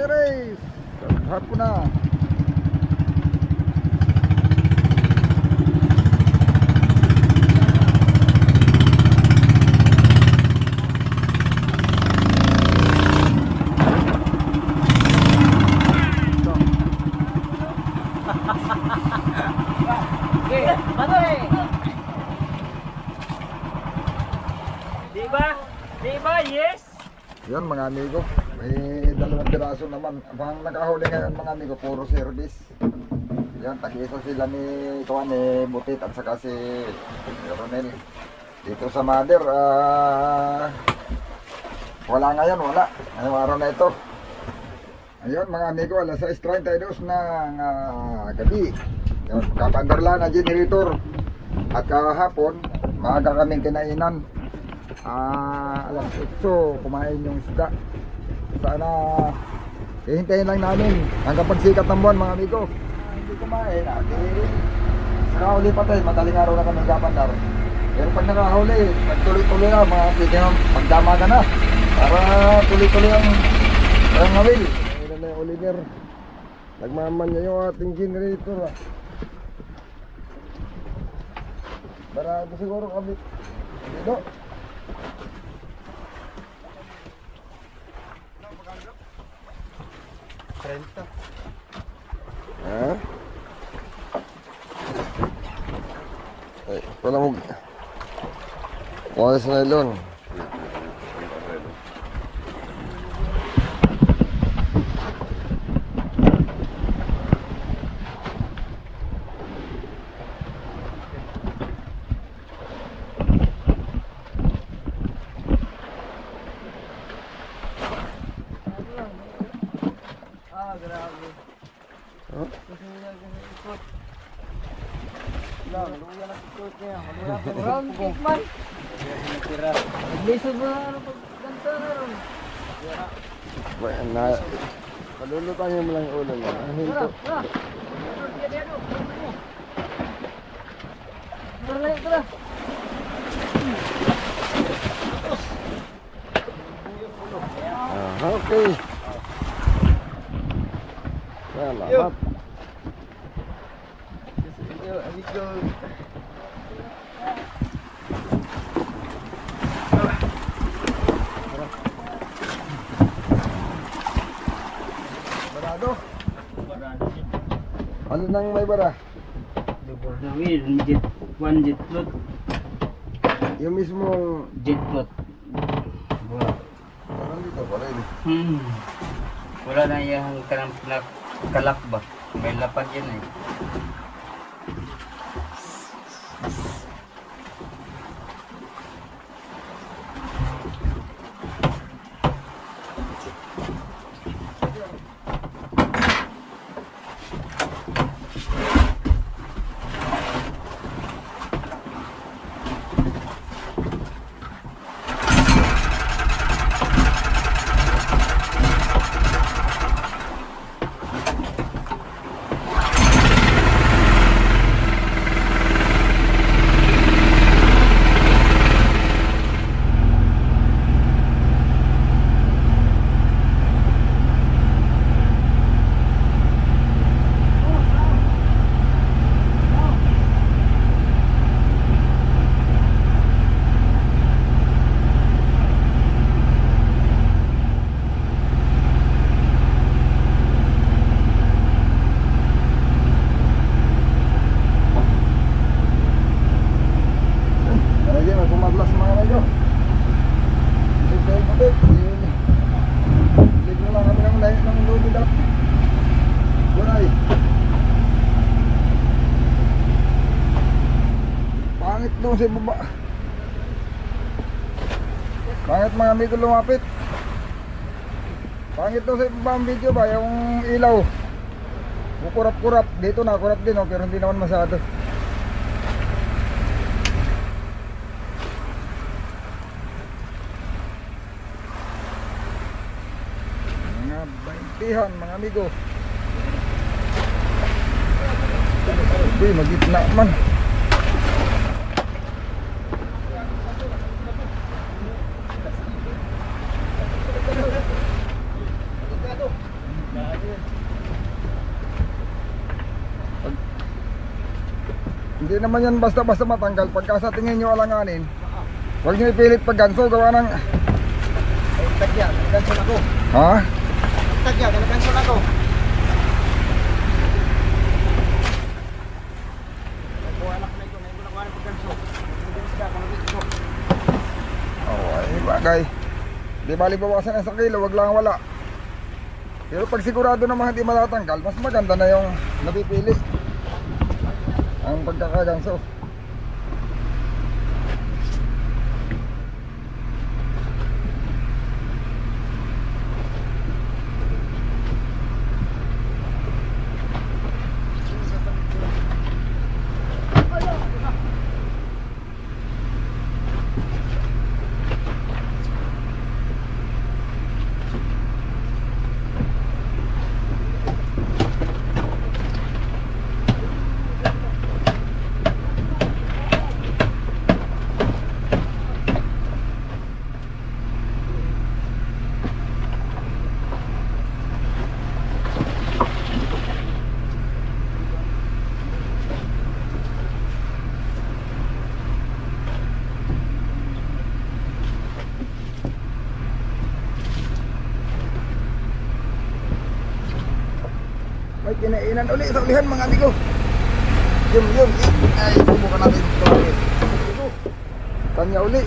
Race. Harap ko na. Yan mga amigo, may 2 piraso naman. Ang nakahuli ngayon mga amigo, puro service. Yan, tag-isa sila ni Tuan, ni Butit at saka si Ronel. Dito sa Mother, wala ngayon, wala. Ngayong araw na ito. Ayun mga amigo, alas 6:32 ng gabi. Yan, kapandar na generator. At kahapon, maaga kaming kinainan. Alas 8, kumain yung isda. Sana hihintayin lang namin hanggang pagsikat ng buwan mga amigo. Hindi kumain, saka uli pa tayo, madaling araw na kami kapandar. Pero pag nakahuli, nagtuloy-tuloy na mga pwede nang pagdama ka na para tuloy-tuloy ang ngawil. Ayun na yung Oliver. Nagmaman niya yung ating generator. Barado siguro kami. Dito. Ha? Ay, wala mo. Wala sa nylon. Round kick man. Naglisod mo na ano pagkanta na ron. Palulutan niyo mo lang yung ulo niya. Ang hinto. Tara. Okay. Salamat. Barado. Ano nang may bara? Lubos na wheel, jet float. Yung mismong Jet float. Wala. parang dito pala yun. Wala na yung kalak ba? May lapad yan eh. Pangit doon sa baba. Pangit mga amigo lumapit. Pangit doon sa baba ang video ba, yung ilaw. Kurap-kurap. Dito na kurap din oh, pero hindi naman masyado. Mga baintihan mga amigo. Uy, magitna man. Hindi naman yan basta-basta matanggal. Pagka sa tingin nyo alanganin, huwag nyo ipilit pag ganso. Gawa ng... Tagya, nagkanso na ko. Ha? Tagya, nagkanso na ko. Oh, ay bagay. Di Di bali bawasan ng 1 kilo, wag lang wala. Pero pag sigurado naman hindi matatanggal, mas maganda na yung napipili ang pagkakaganso. May kinainan uli sa ulihan mga amigo. Yun. Ay, subukan natin ito ulit. Kanya uli.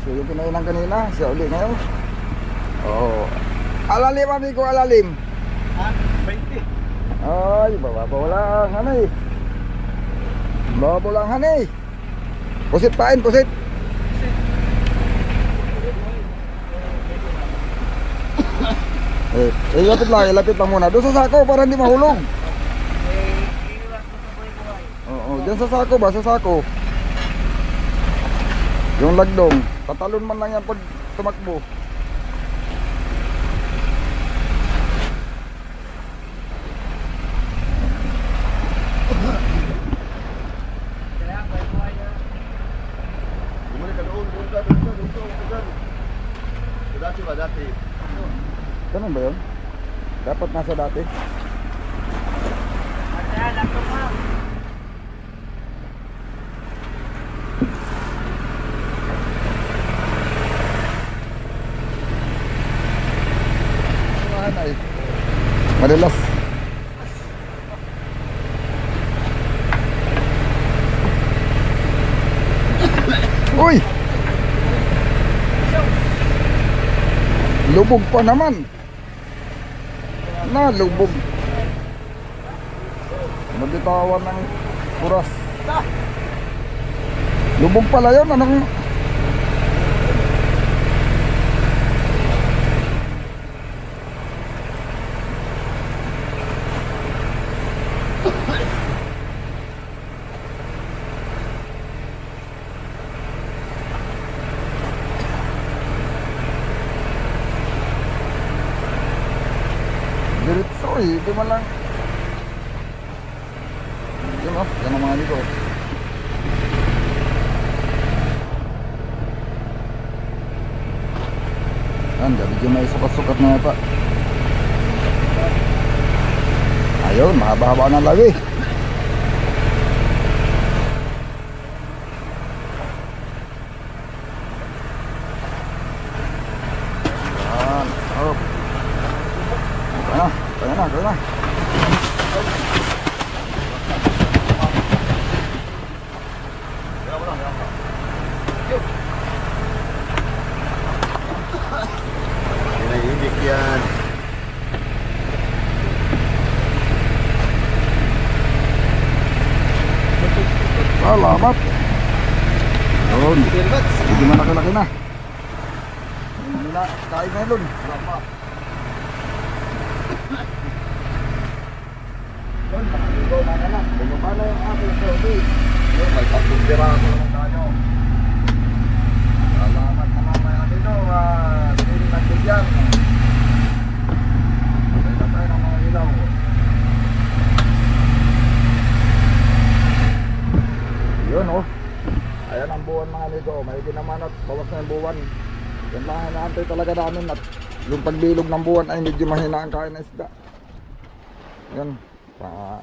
So yung kinainan kanina, siya uli ngayon. Alalim amigo, alalim. Ha? 20. Ay, bababaw lang, hanay. Bababaw lang, hanay. Pusit pain, pusit. Lapit lang muna. Doon sa sako para hindi mahulog. Oo, dyan sa sako ba? Sa sako. Yung lagdong. Tatalon man lang yan pag tumakbo. Bumalik ka doon. Dati ba dati? Ganun ba yun? Dapat nasa dati. Ay, madalas. Uy! Lubog pa naman. Lubog. Nabitawan ng kuras. Lubog pala yun. Anong... Diretso hindi man lang. Yun o, yan ang mga dito. Yan, medyo may sukat-sukat na yata. Ayun, mahaba-haba ng lawi. Yan, oh. Kaya na. Hinihidik yan. Salamat. Yun. Hindi na nakilaki na. Hindi na, kain na yun. Salamat. Yun, nakaligo na ka na. Bumaba na yung aking service. Yun, may pagpundiraso na tayo. Salamat naman mga dito. Hindi nagbigyan. Patay na tayo ng mga ilaw. Yun oh. Ayan ang buwan mga amigo. May naman at bawas na yung buwan. Yan lang ang inaantay talaga namin. At yung pagbilog ng buwan ay medyo mahina ang kain na isda. Yan.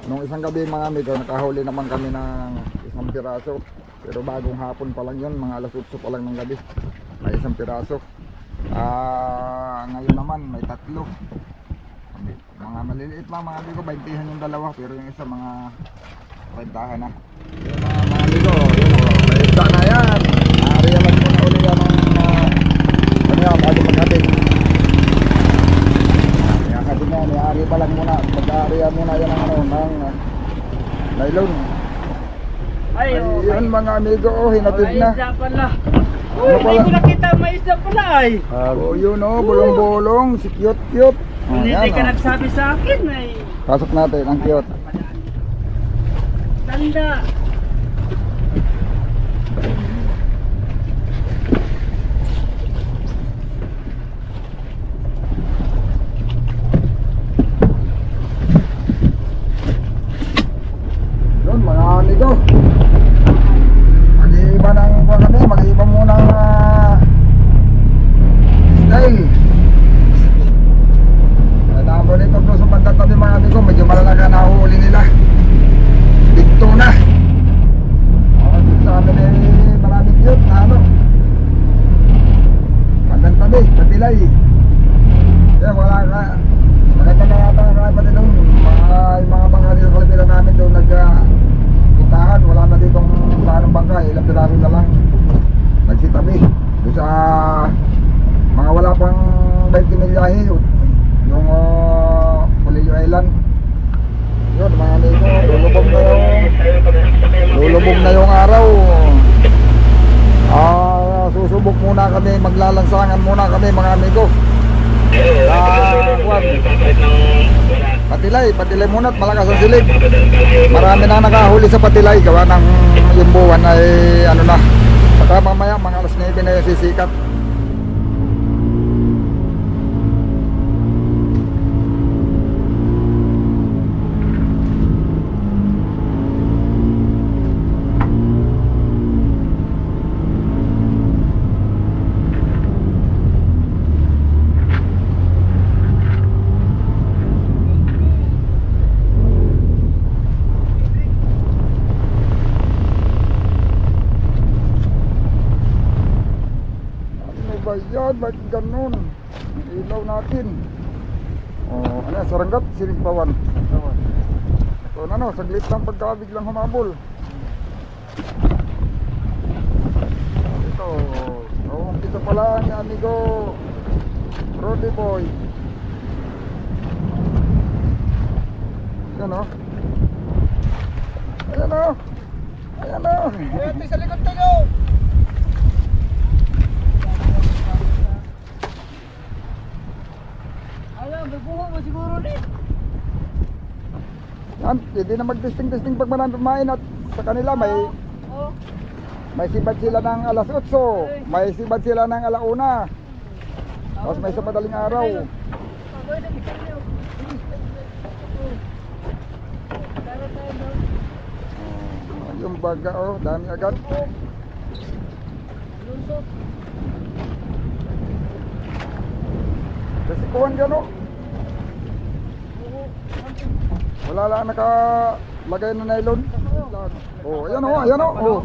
Nung isang gabi mga amigo, nakahuli naman kami ng isang piraso. Pero bagong hapon pa lang yun, mga alas 8 pa lang ng gabi. May isang piraso. Ngayon naman may 3. Mga maliliit lang mga amigo, 20 yung dalawa. Pero yung isa mga 20 na. Yung mga amigo, may isda na yan. Nariyalan ko na uli yan ng nylon. Ay, oh. Ayun mga amigo, oh, hinatid May na. isda pala. Ano Uy, hindi pala? ko nakita may isda pala ay. Oh, yun oh, bulong-bulong, si cute-cute. Oh, Hindi yan, ka oh. nagsabi sa akin ay. Pasok natin, ang cute. Tanda. Yun mga amigo, mag-iiba ng kami, mag-iiba muna ng style. Tama dito bro sa banda tabi mga amigo, medyo malalaga na huli nila. Big tuna. Dito sa amin maraming cute na ano, bandang tabi, patilay. Kaya wala ka, maganda na yata kahit pati doon mga bangka dito sa kalibiran namin doon nagkitahan, wala na ditong parang bangka, ilang piraso na lang nagsitabi doon sa mga wala pang 20 milyahe yung Pulilio Island. Yun mga amigo, lulubog na yung araw. Susubok muna kami, maglalansangan muna kami mga amigo. Patilay muna at malakas ang silid. Marami na nakahuli sa patilay, gawa ng yung buwan ay ano na, saka mamaya mga alas 9 na yung sisikat. Yan, bakit ganun? Ilaw natin. Oh, ano yan, saranggat, sinimpawan. So, ano, saglit lang pagkabig lang humabol. Ito, umpisa pa lang ni amigo Roddy Boy. Yan o. Ayan o. Ayan o. Ito sa likod tayo. Bubuho mo siguro din. Yan, hindi na mag-testing pag marami kumain at sa kanila may sibad sila ng alas 8, may sibad sila ng alauna, tapos may sa madaling araw. Yung baga oh, dami agad. Kasi kuhan dyan oh. Wala lang nakalagay na nylon. Oh, ayan oh, ayan oh.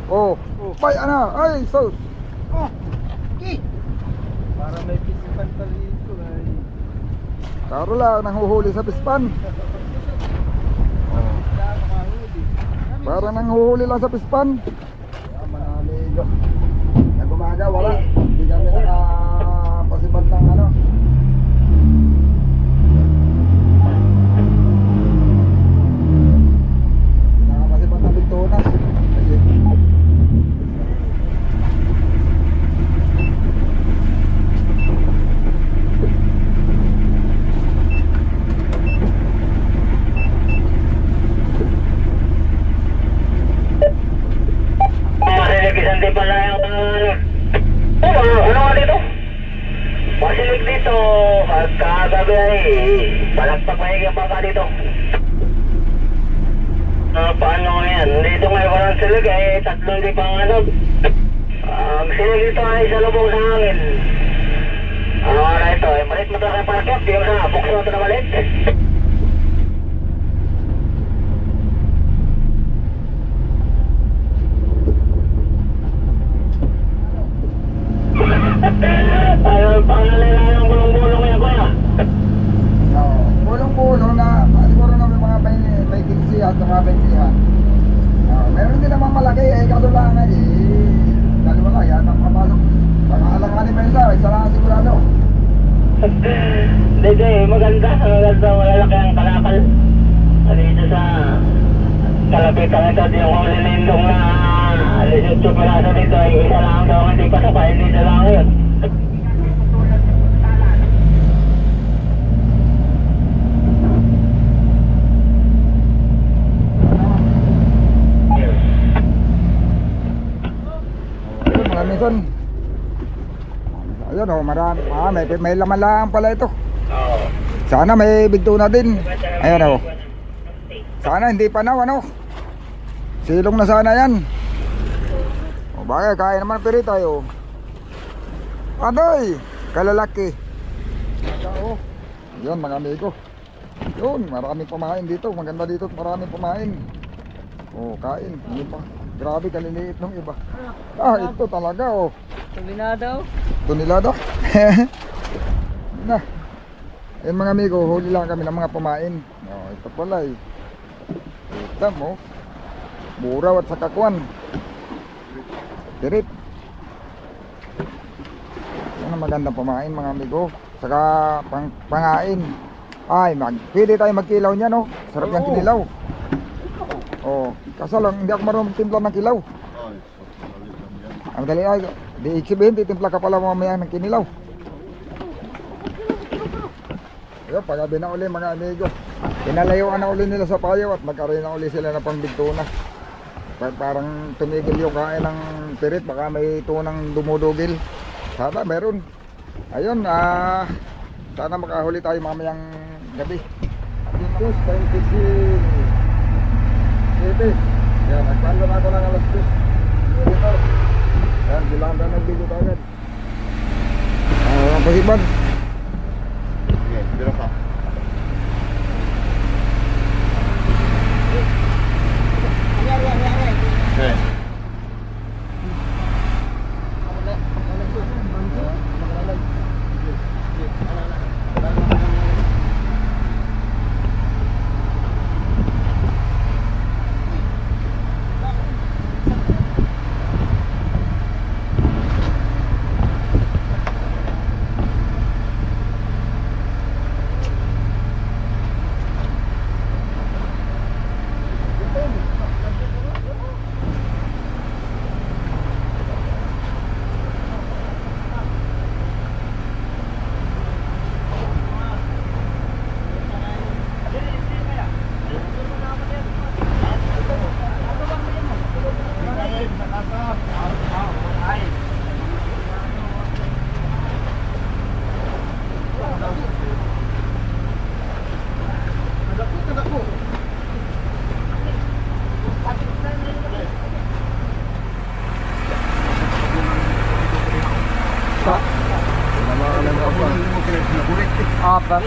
Oh. Oh. Bay ana, ay sus. Para may pisipan pa dito ay. Karo lang nanghuhuli sa pispan. Para nanghuhuli lang sa pispan. Manaligo. Nagumaga wala. Hindi kami nakapasibad ng ano. Hindi pala yung ano nga dito? Masilig dito. Pagkagabi ay palagpak mahiging baka dito. Paano nga yan? Dito ngayon walang silig ay tatlong di pang ano. Silig dito ay sa lubong sa hangin. Ano nga na ito? Malit mo ito sa parkot. Di mo sa bukso ito na malit. Ayun, pangalan ng bulong-bulong yan kuya. Bulong-bulong na siguro na may mga may 15 at mga 20. Meron din namang malaki eh, kadulangan eh. Dalawa lang yan, ang kapasok. Pag-aalanganin pa isa lang sigurado. Hindi, maganda, malalaki ang kalakal. Dito sa kalapitan ito yung huli lindong na 18 piraso dito ay isa lang daw hindi pa sabay, hindi na lang yun. Ayun mga minsan. Ayun oh, marami. May laman lang pala ito. Oo. Sana may bigto na din. Ayun oh. Sana hindi pa na ano. Silong na sana yan. O bakit kaya naman peri tayo. Adoy, kalalaki. Oo. Yun mga amigo. Yun, maraming pamain dito. Maganda dito, maraming pamain. Oh, kain. Ano pa? Grabe kaliliit ng iba. Ah, ito talaga oh. Tuminadaw. Tunilado. Na. Ayun mga amigo, huli lang kami ng mga pamain. Oh, ito pala eh. Ito mo. Buraw at sakakuan. Tirit. Ano magandang pamain mga amigo. Saka pangain. Ay, pwede tayo magkilaw niya no. Sarap yung kinilaw. Oh, kaso lang hindi ako marunong magtimpla ng kilaw. Ay, sasalit lang yan. Ang dali ay, di iksibihin, titimpla ka pala mamaya ng kinilaw. Ayun, pagabi na uli mga amigo. Pinalayuan na uli nila sa payaw at magkaroon na uli sila ng pangbigtuna. Parang tumigil yung kain ng pirit, baka may tunang dumudugil. Sana meron. Ayun, sana makahuli tayo mamayang gabi. Alas 26. Sige. Yan, nagpalo na ako ng alas 2. Dito. Yan, silang na nagbigod agad. Ang pasibad. Sige, bira ka. Okay.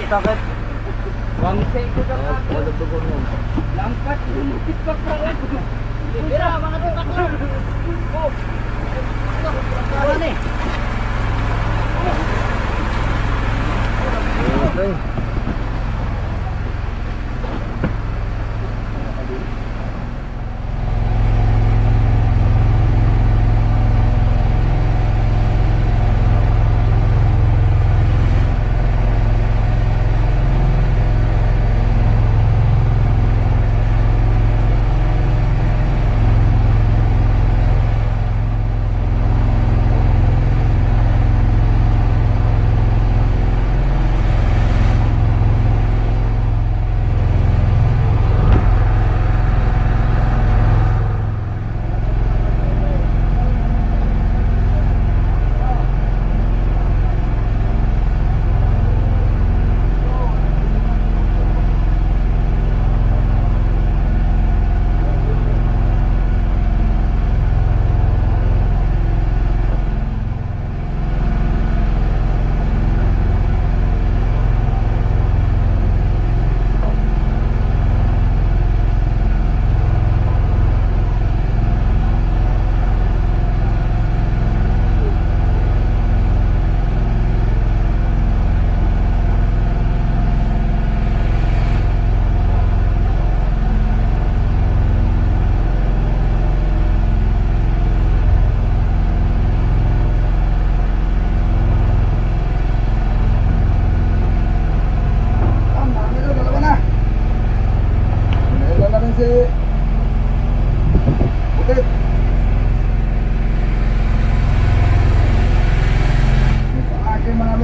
Takit. Wangse ko sa ako. Lampat, lumipit pa pa. Bira, mga tutak lang. Oh. Ano ni? Okay.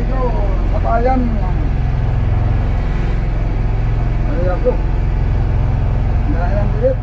amigo, sa bayan. Ay ako. Ngayon dilit.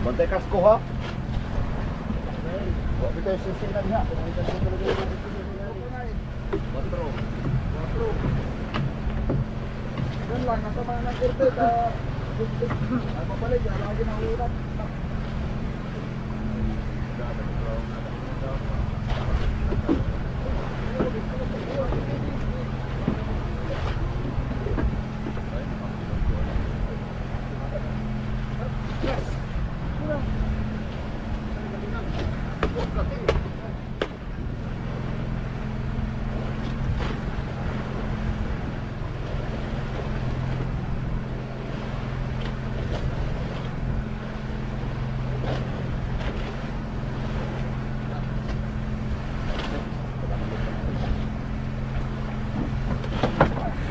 Bantay kasko ha. Wa bitaw sisinan diha. Yan lang, nasa mga nagkurte ka. Ay mabalik, lagi na ulat.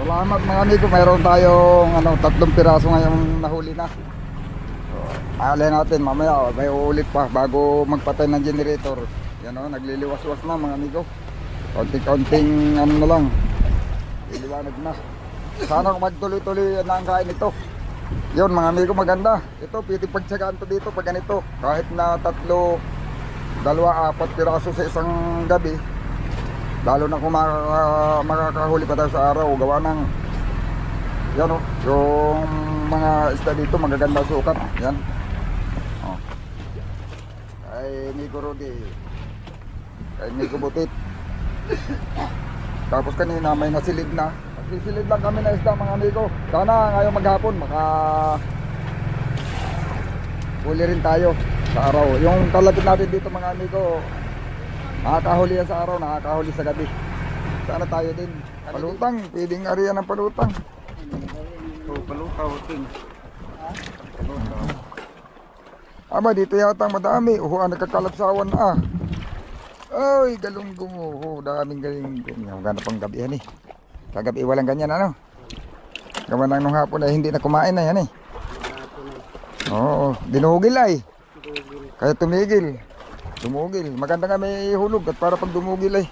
Salamat mga amigo, mayroon tayong 3 piraso ngayong nahuli na. So, alay natin mamaya, may uulit pa bago magpatay ng generator. Yan o, nagliliwas-was na mga amigo. Konting-konting na lang, iliwanag na. Sana kung magtuloy-tuloy na ang kain ito. Yun mga amigo, maganda. Ito, pwede pagtsagaan to dito pag ganito. Kahit na 3, 2, 4 piraso sa isang gabi. Lalo na kung makakahuli pa tayo sa araw, gawa ng yan o, yung mga isda dito magaganda sukat. Yan o. Kay Nico Rudy, kay Nico Butit. Tapos kanina may nasilid na. Nagsisilid lang kami na isda mga amigo. Sana ngayong maghapon huli rin tayo sa araw. Yung talagid natin dito mga amigo, nakakahuli yan sa araw, nakakahuli sa gabi. Sana tayo din. Palutang, pwedeng ariyan ng palutang. Palutaw, ting. Aba, dito yata madami. Nagkakalapsawan na. Ay, galunggong. Daming galunggong. Maganda pang gabi yan eh. Sa gabi walang ganyan Gawa nang nung hapon ay hindi na kumain na yan eh. Oo, dinugil ay. Kaya tumigil. Dumugil. Maganda nga may hulog at para pag dumugil ay.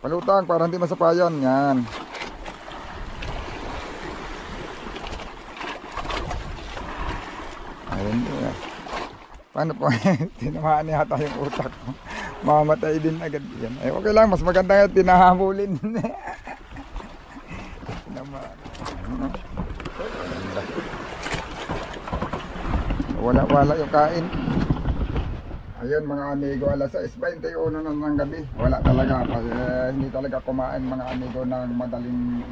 Palutang para hindi masapayan. Yan. Ayun. Paano po? Tinamaan yata yung utak ko. Mamatay din agad yan. Ay okay lang. Mas maganda nga tinahabulin. Wala yung kain. Ayun mga amigo, alas 6:21 na ng gabi. Wala talaga. Hindi talaga kumain mga amigo ng madaling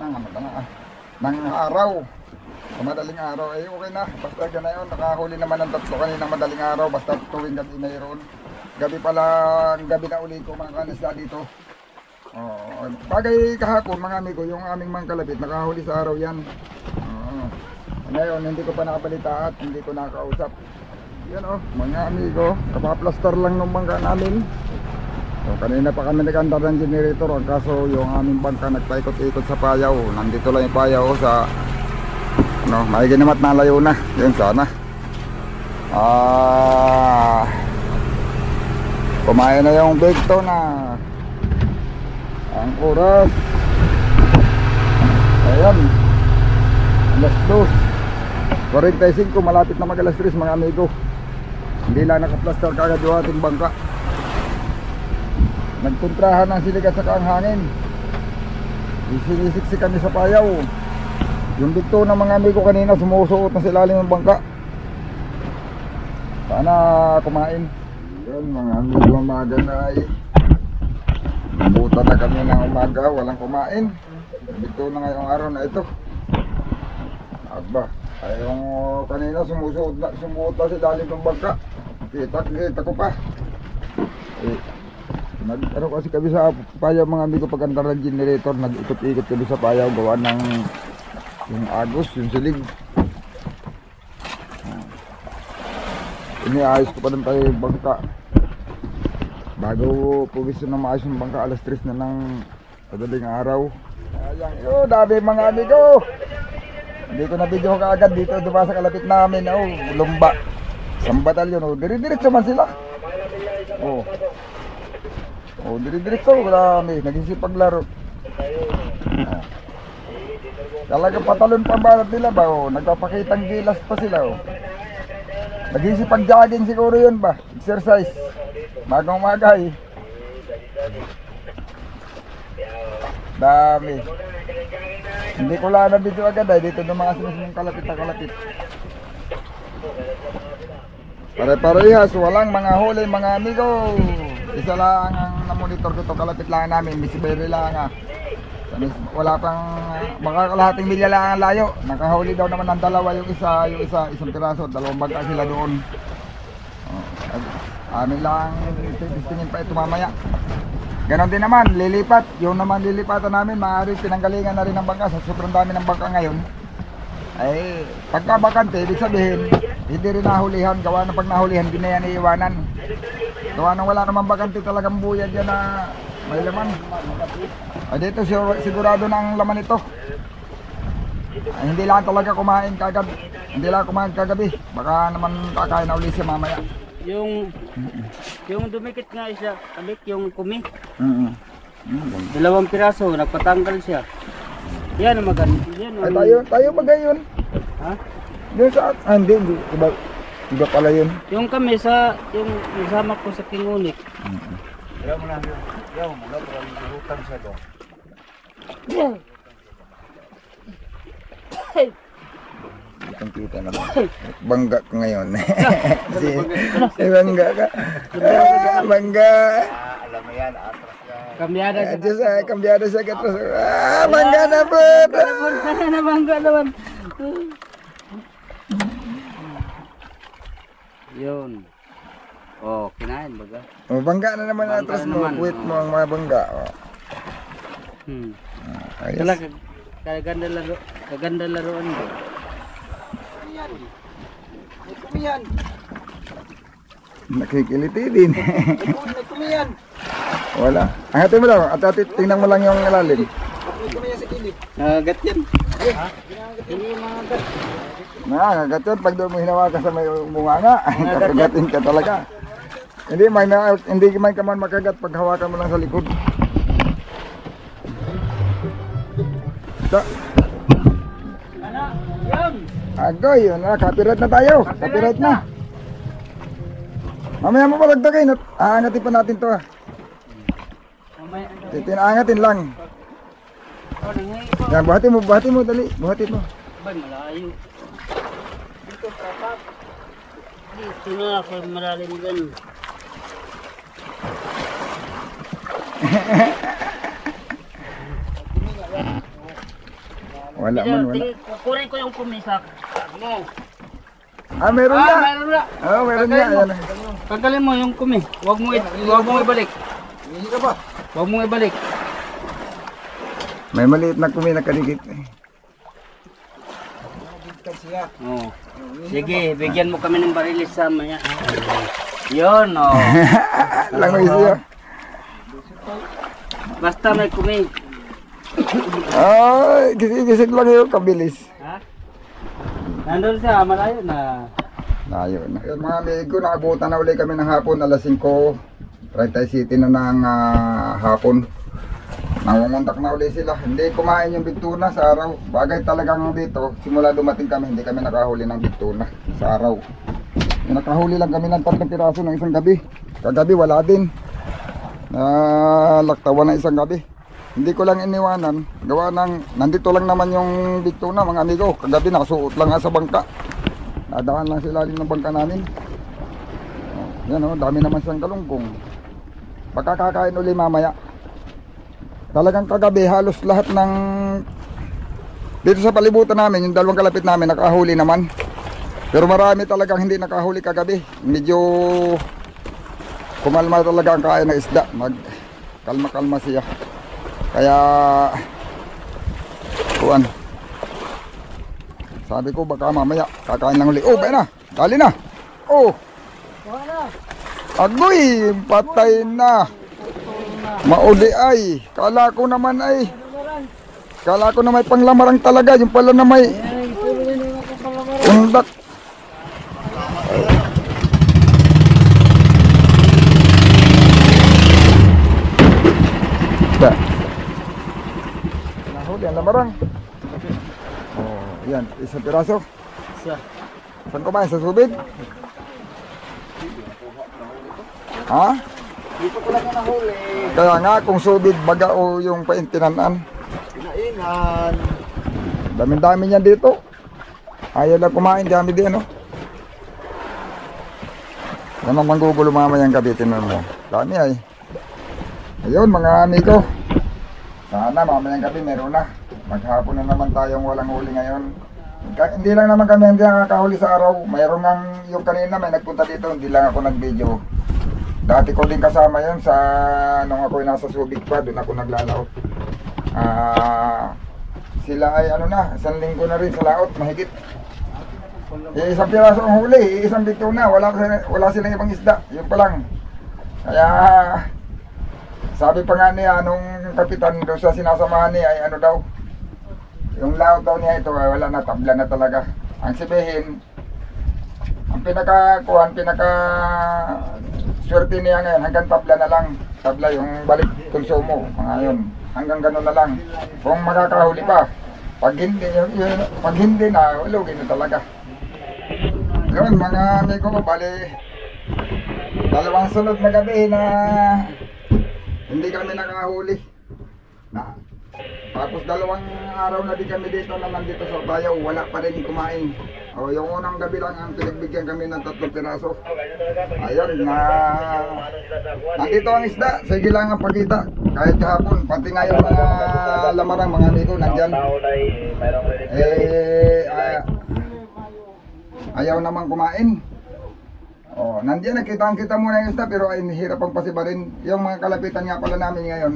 ng araw. Sa madaling araw, ay okay na. Basta ganayon, nakahuli naman ng 3 kaninang madaling araw. Basta tuwing gabi mayroon. Gabi pala, gabi na uli ko mga kanisda dito. Bagay kahapon mga amigo, yung aming mga kalapit, nakahuli sa araw yan. Ngayon, hindi ko pa nakabalita at hindi ko nakausap. Yan mga amigo, kapaplastar lang ng bangka namin. So, kanina pa kami nag-andar ng generator. Ang kaso yung aming bangka nagpaikot-ikot sa payaw. Nandito lang yung payaw sa may ginamat na layo na. Yun sana. Kumain na yung bigto na. Ang oras. Ayan. Alas 2. 45, malapit na mag-alas 3 mga amigo. Hindi lang nakaplastar kagad yung ating bangka. Nagkontrahan ng siligat sa kaanghangin. Isinisiksi kami sa payaw. Yung bigto ng mga amigo kanina sumusuot na sa ilalim ng bangka. Sana kumain. Yun mga amigo, umaga na ay nabutan na kami ng umaga, walang kumain. Bigto na ngayong araw na ito. Aba, ay yung kanina sumusuot na sa ilalim ng bangka. Kita ko pa. Ano kasi kami sa payaw mga amigo, pag-andar ng generator, nag-ikot-ikot kami sa payaw, gawa ng yung agos, yung silig. Iniayos ko pa ng tayo yung bangka bago puwiso na maayos yung bangka. Alas 3 na ng madaling araw. Ayan, dami mga amigo. Hindi ko na video kaagad dito, diba sa kalapit namin. Lumba, isang batalyon. Diri-diretso man sila. Diri-diretso, marami, nagsisipaglaro. Talaga patalon pa ba nila ba? Nagpapakitang gilas pa sila. Nagsisipag-jogging siguro yun ba? Exercise. Bagong magay. Dami. Hindi ko lang na video agad dito ng mga sinusunong kalapit na kalapit. Pare-parehas, walang mga huli mga amigo. Isa lang ang namonitor ko ito, kalapit lang namin, Miss Berry lang. Wala pang, baka kalahating milya lang ang layo. Nakahuli daw naman ng dalawa, yung isang piraso, 2 bangka sila doon. Amin lang, tingin pa ito mamaya. Ganon din naman, lilipat. Yung naman lilipatan namin, maaaring pinanggalingan na rin ng bangka. Sa sobrang dami ng bangka ngayon, ay pagka bakante, ibig sabihin, hindi rin nahulihan. Gawa na pag nahulihan, hindi na yan iiwanan. Gawa na wala naman bakante, talagang buyad yan na may laman. Ay dito sigurado na ang laman ito. Ay, hindi lang talaga kumain kagad. Hindi lang kumain kagabi. Baka naman kakain na ulit siya mamaya. Yung dumikit nga siya, kabik yung kumi. 2 piraso, nagpatanggal siya. Yan ang maganda. Yan ang... Tayo bagay yun. Ha? Yun sa... hindi. Iba pala yun. Yung kami sa... Yung nasama ko sa Kingunik. Yaw mo na, parang lurutan siya doon. Kita naman. Bangga ko ngayon. Bangga ka. Bangga. Alam mo yan, atras ka. Kambyada siya. Diyos ay, kambyado siya katros. Bangga na po. Nabangga naman. Yun. Kinain baga. Bangga na naman ang atras mo. Quit mo ang mga bangga. Ayos. Talaga, kaganda laruan ko. Kumiyan. Nakikiliti din. Kumiyan. Wala. Angatin mo daw. At tingnan mo lang yung ilalim. Kumiyan sa kilid. Nagat yan. Ha? Hindi mga gat. Nakagat yun. Pag doon mo hinawakan sa may bunganga, kakagatin ka talaga. Hindi man ka man makagat pag hawakan mo lang sa likod. Agoy, yun na, copyright na tayo. Copyright na. Mamaya mo palagdagay. Aangatin pa natin to. Tinaangatin lang. Yan, buhati mo, dali. Buhati mo. Bay, malayo. Dito, tapat. Dito na ako, malalim gan. Wala man, wala. Kukunin ko yung kumisa mo. Meron na. Meron na. Meron na. Ayan. Tanggalin mo yung kumi. Huwag mo ibalik. Hindi ka ba? Huwag mo ibalik. May maliit na kumi na kadikit. Oh. Sige, bigyan mo kami ng barilis sa maya. Yun, oh. Lang may siya. Basta may kumi. Ay, gisig lang yun, kabilis. Ha? Nandun siya, malayo na. Ayun. Ayun mga amigo, nakabutan na uli kami ng hapon, alas 5:37 na ng hapon. Nangunguntak na uli sila. Hindi kumain yung bigtuna sa araw. Bagay talagang dito, simula dumating kami, hindi kami nakahuli ng bigtuna sa araw. Nakahuli lang kami ng 3 piraso ng isang gabi. Kagabi wala din. Laktawan na isang gabi. Hindi ko lang iniwanan. Gawa ng, nandito lang naman yung bigtuna mga amigo. Kagabi nakasuot lang nga sa bangka. Nadaan lang sila ng bangka namin. Yan o, dami naman siyang galunggong. Pagkakakain uli mamaya. Talagang kagabi halos lahat ng dito sa palibutan namin, yung dalawang kalapit namin nakahuli naman. Pero marami talagang hindi nakahuli kagabi. Medyo kumalma talaga ang kain ng isda. Kalma-kalma siya. Kaya kuwan. Sabi ko baka mamaya kakain lang uli. Oh, bay na. Dali na. Oh. Agoy, patay na. Mauli ay. Kala ko naman may panglamarang talaga. Yung pala na may undak. Da. Nahuli ang lamarang. Oh, yan. Isang piraso. Saan kumain? Sa subig? Ha? Dito ko lang nahuli. Kaya nga kung subig baga o yung paintinanan. Pinainan. Dami-dami niyan dito. Ayaw lang kumain, dami din ano. Yan ang manggugulo mamayang gabi, tinan mo. Dami ay. Ayun mga amigo. Sana mamayang gabi meron na. Maghapon na naman tayong walang huli ngayon. Hindi lang naman kami hindi nakakahuli sa araw. Mayroon nga yung kanina may nagpunta dito, hindi lang ako nag-video. Dati ko din kasama yun sa nung ako nasa Subic pa, doon ako naglalao. Sila ay ano na, 1 linggo na rin sa laot, mahigit. Isang piraso ang huli, isang bito na, wala silang ibang isda, yun pa lang. Kaya sabi pa nga niya nung kapitan doon sa sinasamahan niya ay ano daw, yung laot daw niya ito ay wala na, tabla na talaga. Ang sabihin, ang pinaka swerte niya ngayon hanggang tabla na lang. Tabla yung balik konsumo, mga yun. Hanggang gano'n na lang. Kung makakahuli pa, pag hindi na, ulugin na talaga. Yun mga amigo, bali dalawang sunod na gabi na hindi kami nakahuli. Tapos 2 araw na di kami dito na nandito sa bayaw, wala pa rin kumain. O yung unang gabi lang ang pinagbigyan kami ng 3 piraso. Ayun na nandito ang isda, sige lang ang pagkita. Kahit kahapon, pati nga yung mga lamarang mga amigo nandyan. Ayaw naman kumain. O, nandiyan nakita muna yung isda pero ay hirap ang pasibarin. Yung mga kalapitan nga pala namin ngayon,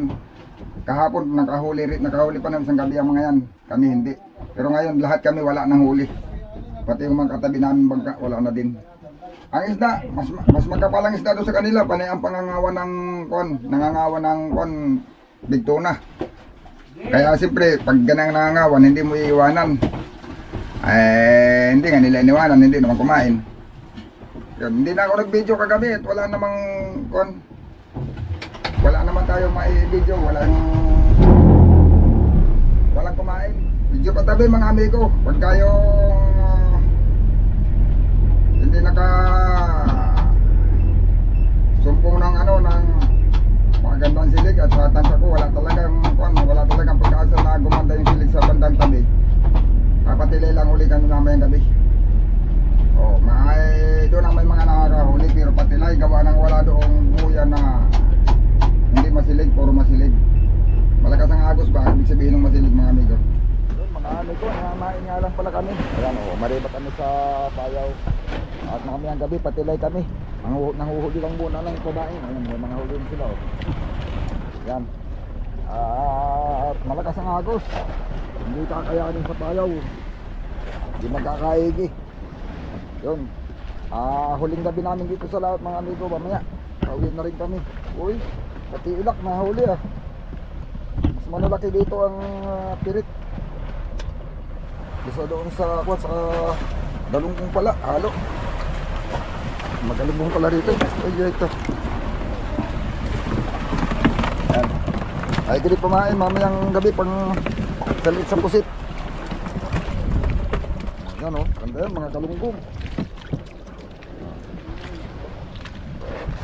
kahapon nakahuli pa namin isang gabi ang mga yan. Kami hindi. Pero ngayon lahat kami wala nang huli. Pati yung mga katabi namin bangka wala na din. Ang isda, mas magkapalang isda doon sa kanila. Panay ang pangangawa ng big tuna. Kaya siyempre pag ganang nangangawan hindi mo iiwanan. Hindi nga nila iniwanan, hindi naman kumain. Yun, hindi na ako nag-video kagabi at wala namang wala naman tayo mai-video, walang kumain. Video pa tabi mga amigo, pag kayo hindi naka sumpong ng ng magandang silig at sa tansa ko wala talagang pagkaasa na gumanda yung silig sa bandang tabi. Papatilay lang uli kami namayang gabi. Doon ang may mga nakakahuli pero patilay gawa ng wala doong buya na hindi masilig, puro masilig. Malakas ang agos ba? Ibig sabihin ng masilig mga amigo. Mga amigo, namain nga lang pala kami. Ayan o, maribat kami sa payaw. At mamayang gabi, patilay kami. Nanguhuli lang muna ng kumain. Ayan, may mga huli sila o. Yan. At malakas ang agos. Hindi kakayanin sa payaw. Hindi magkakaigi. Yun. Huling gabi namin dito sa lahat mga amigo. Mamaya, pauwi na rin kami. Uy, pati ilak na huli ah. Mas manulaki dito ang pirit. Gusto doon sa dalungkong pala. Halo. Magalubong pala rito. Ay, ito. Yan. Ay, gili pumain mamayang gabi pang salit sa pusit. Yan o, ganda yan mga kalunggong.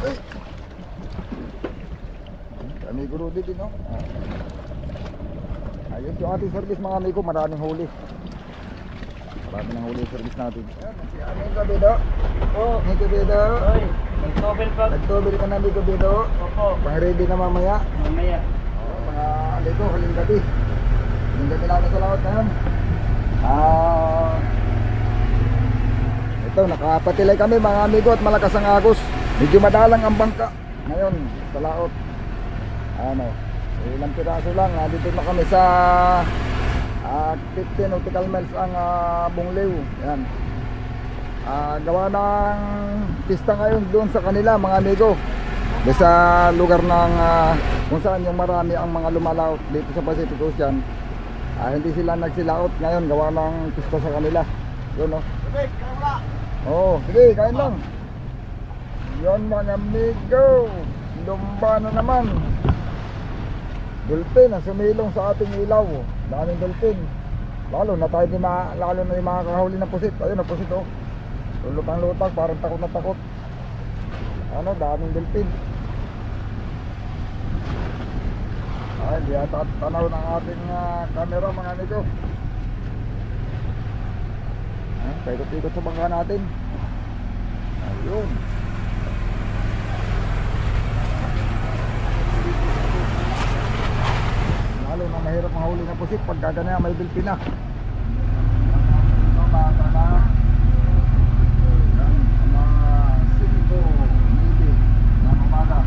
Ay. Kami guru din o. Ayos yung ating service mga amigo, maraming huli. Marami ng huli service natin. Ano yung kabido? Oh, May kabido? oy, nag-cover pa. Nagtubili ka na may kabido? Opo, Pang ready na mamaya. mamaya. Mga amigo, huling gabi. Huling gabi namin sa laot ngayon. Ito, nakapatilay kami mga amigo at malakas ang agos. Medyo madalang ang bangka ngayon sa laot. Ano, ilang piraso lang. Dito na kami sa 15 nautical miles ang Bunglew. Yan. Gawa ng pista ngayon doon sa kanila mga amigo. Doon sa lugar ng kung saan yung marami ang mga lumalaot dito sa Pacific Ocean. Hindi sila nagsilaot ngayon, gawa ng pista sa kanila. Yun o. Oo, sige, kain lang. Yun mga amigo. Lumba na naman. Dolphin ang sumilong sa ating ilaw. Daming dolphin. Lalo na yung mga kahuli ng pusit. Ayun ang pusit oh. Lutang-lutang, parang takot na takot. Ano, daming dolphin. Ay, di ata tanaw ng ating camera mga amigo. Paikot-ikot sa bangka natin. Ayun. Lalo na mahirap mahuli ng pusit pag gagana may bilpin na. Bata na. Mga 5 ng umaga.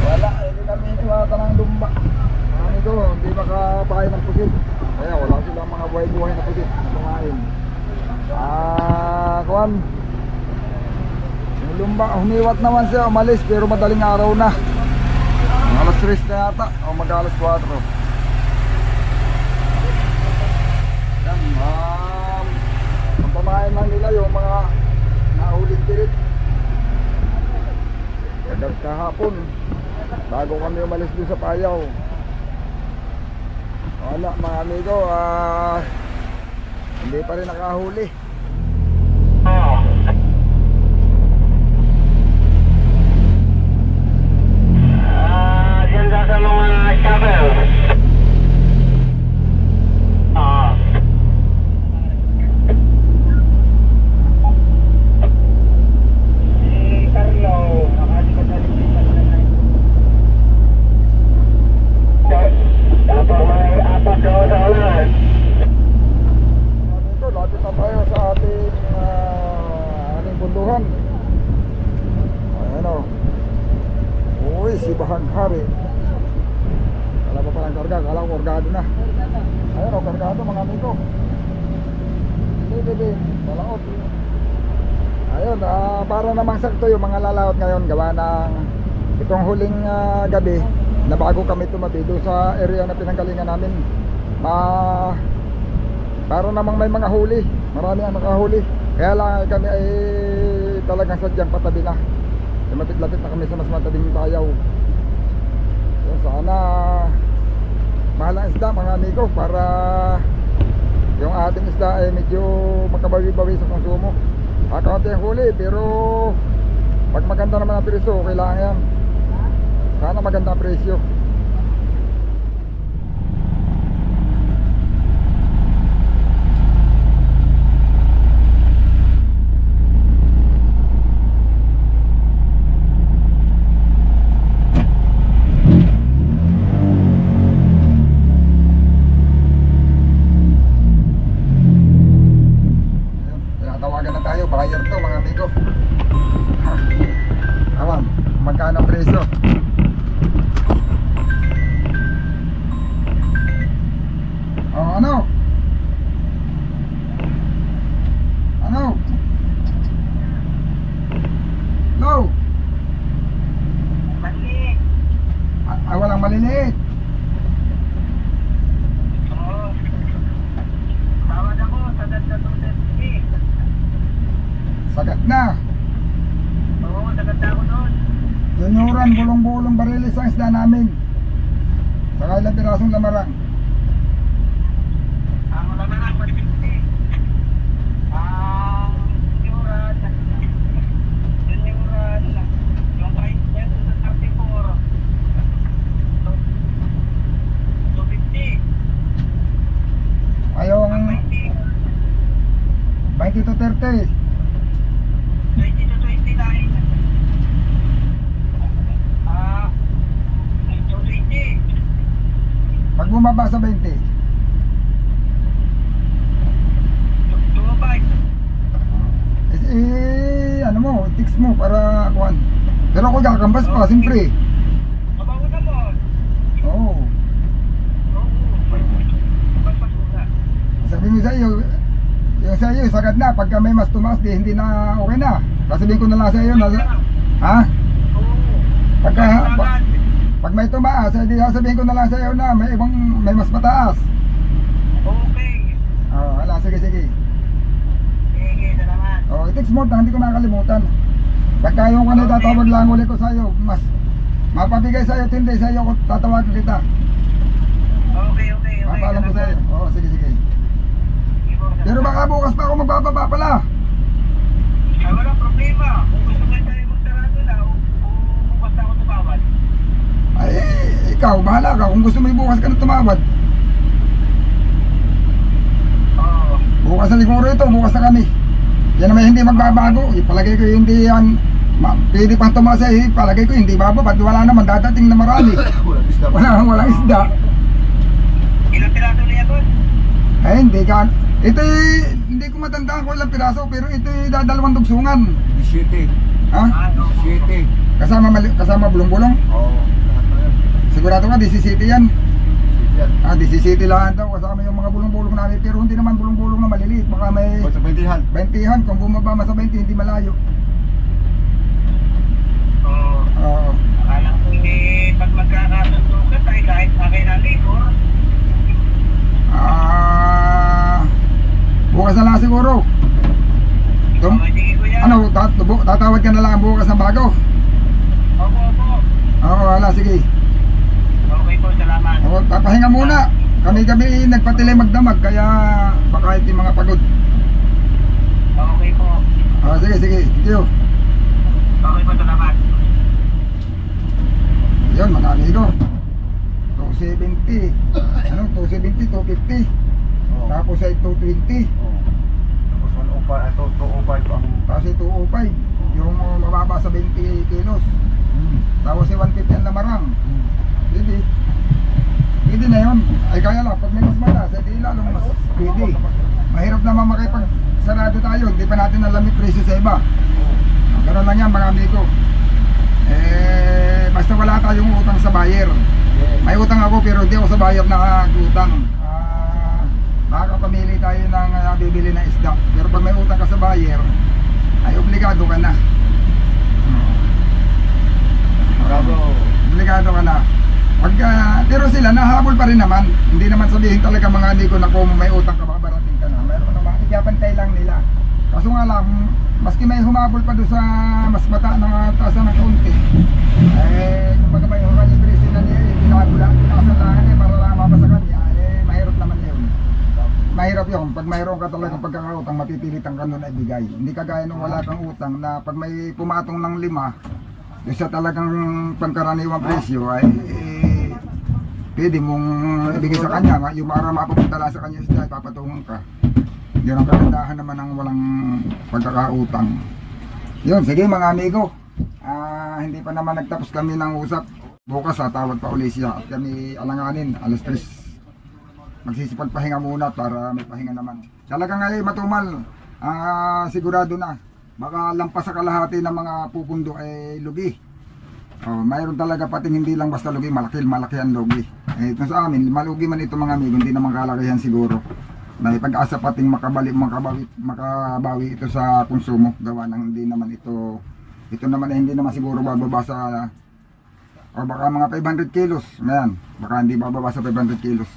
Wala, hindi kami iwata ng lumba. Mga amigo, hindi makapakain ng pusit. Kaya wala silang mga buhay-buhay na pusit na kumain. Kuwan. Yung lumba, humiwat naman siya, umalis pero madaling araw na. Alas 3 na yata, o mag-alas 4. Yan, pamahain lang nila yung mga nahuling pirit. Kagad kahapon, bago kami umalis doon sa payaw. Wala mga amigo, hindi pa rin nakahuli. Diyan sa mga shovel. Si Carlo, dapat may apat daw sa ulan. Ito, lapit na tayo sa ating bunduhan. Ayan o. Uy, si Bahaghari. Kala pa palang karga, kala ko kargado na. Ayan o, kargado mga amigo. Hindi, malaot. Ayun, para namang sakto yung mga lalaot ngayon. Gawa ng itong huling gabi na bago kami tumabi doon sa area na pinanggalingan namin. Para namang may mga huli. Marami ang nakahuli. Kaya lang kami ay talagang sadyang patabi na. Lapit-lapit na kami sa mas matabing payaw. So, sana mahal ang isda mga amigo para yung ating isda ay medyo makabawi-bawi sa konsumo. Kaunti ang huli pero pag maganda naman ang presyo, kailangan yan. Sana maganda ang presyo. bulong-bulong barilis ang isda namin. Saka ilang pirasong lamarang. Ang lamarang, 150. Yung rad, yung price niya sa 34. 250. Ayong 20 to 30. 20 to 29. 220. Pag bumaba sa 20, 205. ano mo, text mo para kuhan. Pero ako kakambas pa, siyempre. Mabago naman. Oo. Sabi mo sa iyo, yung sa iyo, sagad na. Pagka may mas tumaas, di hindi na okay na. Sasabihin ko na lang sa iyo na, ha? Pagka, pag may tumaas, di sasabihin ko na lang sa iyo na may mas mataas. Okay. Wala, sige. Sige, salamat. I-text mo, hindi ko makakalimutan. Pagka yung kanina tatawag lang ulit ko sa iyo, mas mapabigay sa iyo, tindi sa iyo, tatawagan kita. Okay. Papaalam ko sa iyo. Sige. Pero baka bukas pa ako magbababa pala. Walang problema. Kung gusto mo tayo magtarado na, bukas na ako tumawad. Ay, ikaw, bahala ka. Kung gusto mo bukas ka na tumawad. Oo. Bukas na siguro ito, bukas na kami. Yan naman hindi magbabago. Ipalagay ko hindi yan. Pwede pang tumaas eh. Palagay ko hindi bababa. Wala naman dadating na marami. Walang isda. Ilang piraso niya, boss? Ay, hindi ka. Ito hindi ko matandaan ko ilang piraso. Pero ito dadalawang dugsungan. 17. Ha? 17. Kasama bulong-bulong? Oo. Lahat na yan. Sigurado ka, 17 yan. Yan. 17 lang daw. Kasama yung mga bulong-bulong namin. Pero hindi naman bulong-bulong na maliliit. Baka may Sa 20han. 20han. Kung bumaba mas sa 20, hindi malayo. Oo. Oo. Akala ko pag magkakasundo ka tayo kahit sa akin na libor. Bukas na lang siguro. Sige ko yan. Ano, tatawad ka na lang bukas ng bago. Opo. Oo, wala, sige. Okay po, salamat. Oo, papahinga muna. Kami nagpatili magdamag, kaya baka hindi mga pagod. Okay po. Sige. Thank you. Okay po, salamat. Yun, mga amigo. 270. Ano, 270, 250. Oo. Tapos ay 220. Oo. Tapos 105, ito 205 ang... Tapos ay 205. Yung mababa sa 20 kilos. Tapos ay 150 ang lamarang. Pwede na yun. Ay kaya lang, pag may mas mataas, di lalong mas pwede. Mahirap naman makipagsarado tayo. Hindi pa natin alam yung presyo sa iba. Ganun lang yan mga amigo. Basta wala tayong utang sa buyer. May utang ako pero hindi ako sa buyer na utang. Makakapamili tayo ng bibili na isda. Pero pag may utang ka sa buyer, ay obligado ka na. Obligado ka na. Pero sila nahabol pa rin naman. Hindi naman sabihin talaga mga amigo na kung may utang ka makabarating ka na. Mayroon naman, ikapantay lang nila. Kaso nga lang, maski may humabol pa doon sa mas mata na taasan ng konti, kumbaga may hukay presyo na niya, pinakasalangan niya para mababa sa kanya, mahirap naman yun. Mahirap yun, pag mayroon ka talagang pagkakautang, mapipilitan ka nun na ibigay. Hindi kagaya nung wala kang utang na pag may pumatong ng 5, doon sa talagang pangkaraniwang presyo ay pwede mong ibigay sa kanya, yung para mapapunta lang sa kanya isda, ipapatungan ka. Yun ang kagandahan naman ng walang pagkakautang. Yun, sige mga amigo. Hindi pa naman nagtapos kami ng usap. Bukas tawag pa ulit siya at kami alanganin, alas 3. Magsisipag pahinga muna para may pahinga naman. Talaga ngayon matumal, sigurado na. Baka lampas sa kalahati ng mga pupundo ay lugi. Mayroon talaga pating hindi lang basta lugi, malaki ang lugi. Ito sa amin, malugi man ito mga amigo, hindi naman kalakihan siguro. May pag-asa pating makabawi ito sa konsumo, gawa ng hindi naman ito naman hindi naman siguro bababa sa o baka mga 500 kilos, ngayon baka hindi bababa sa 500 kilos.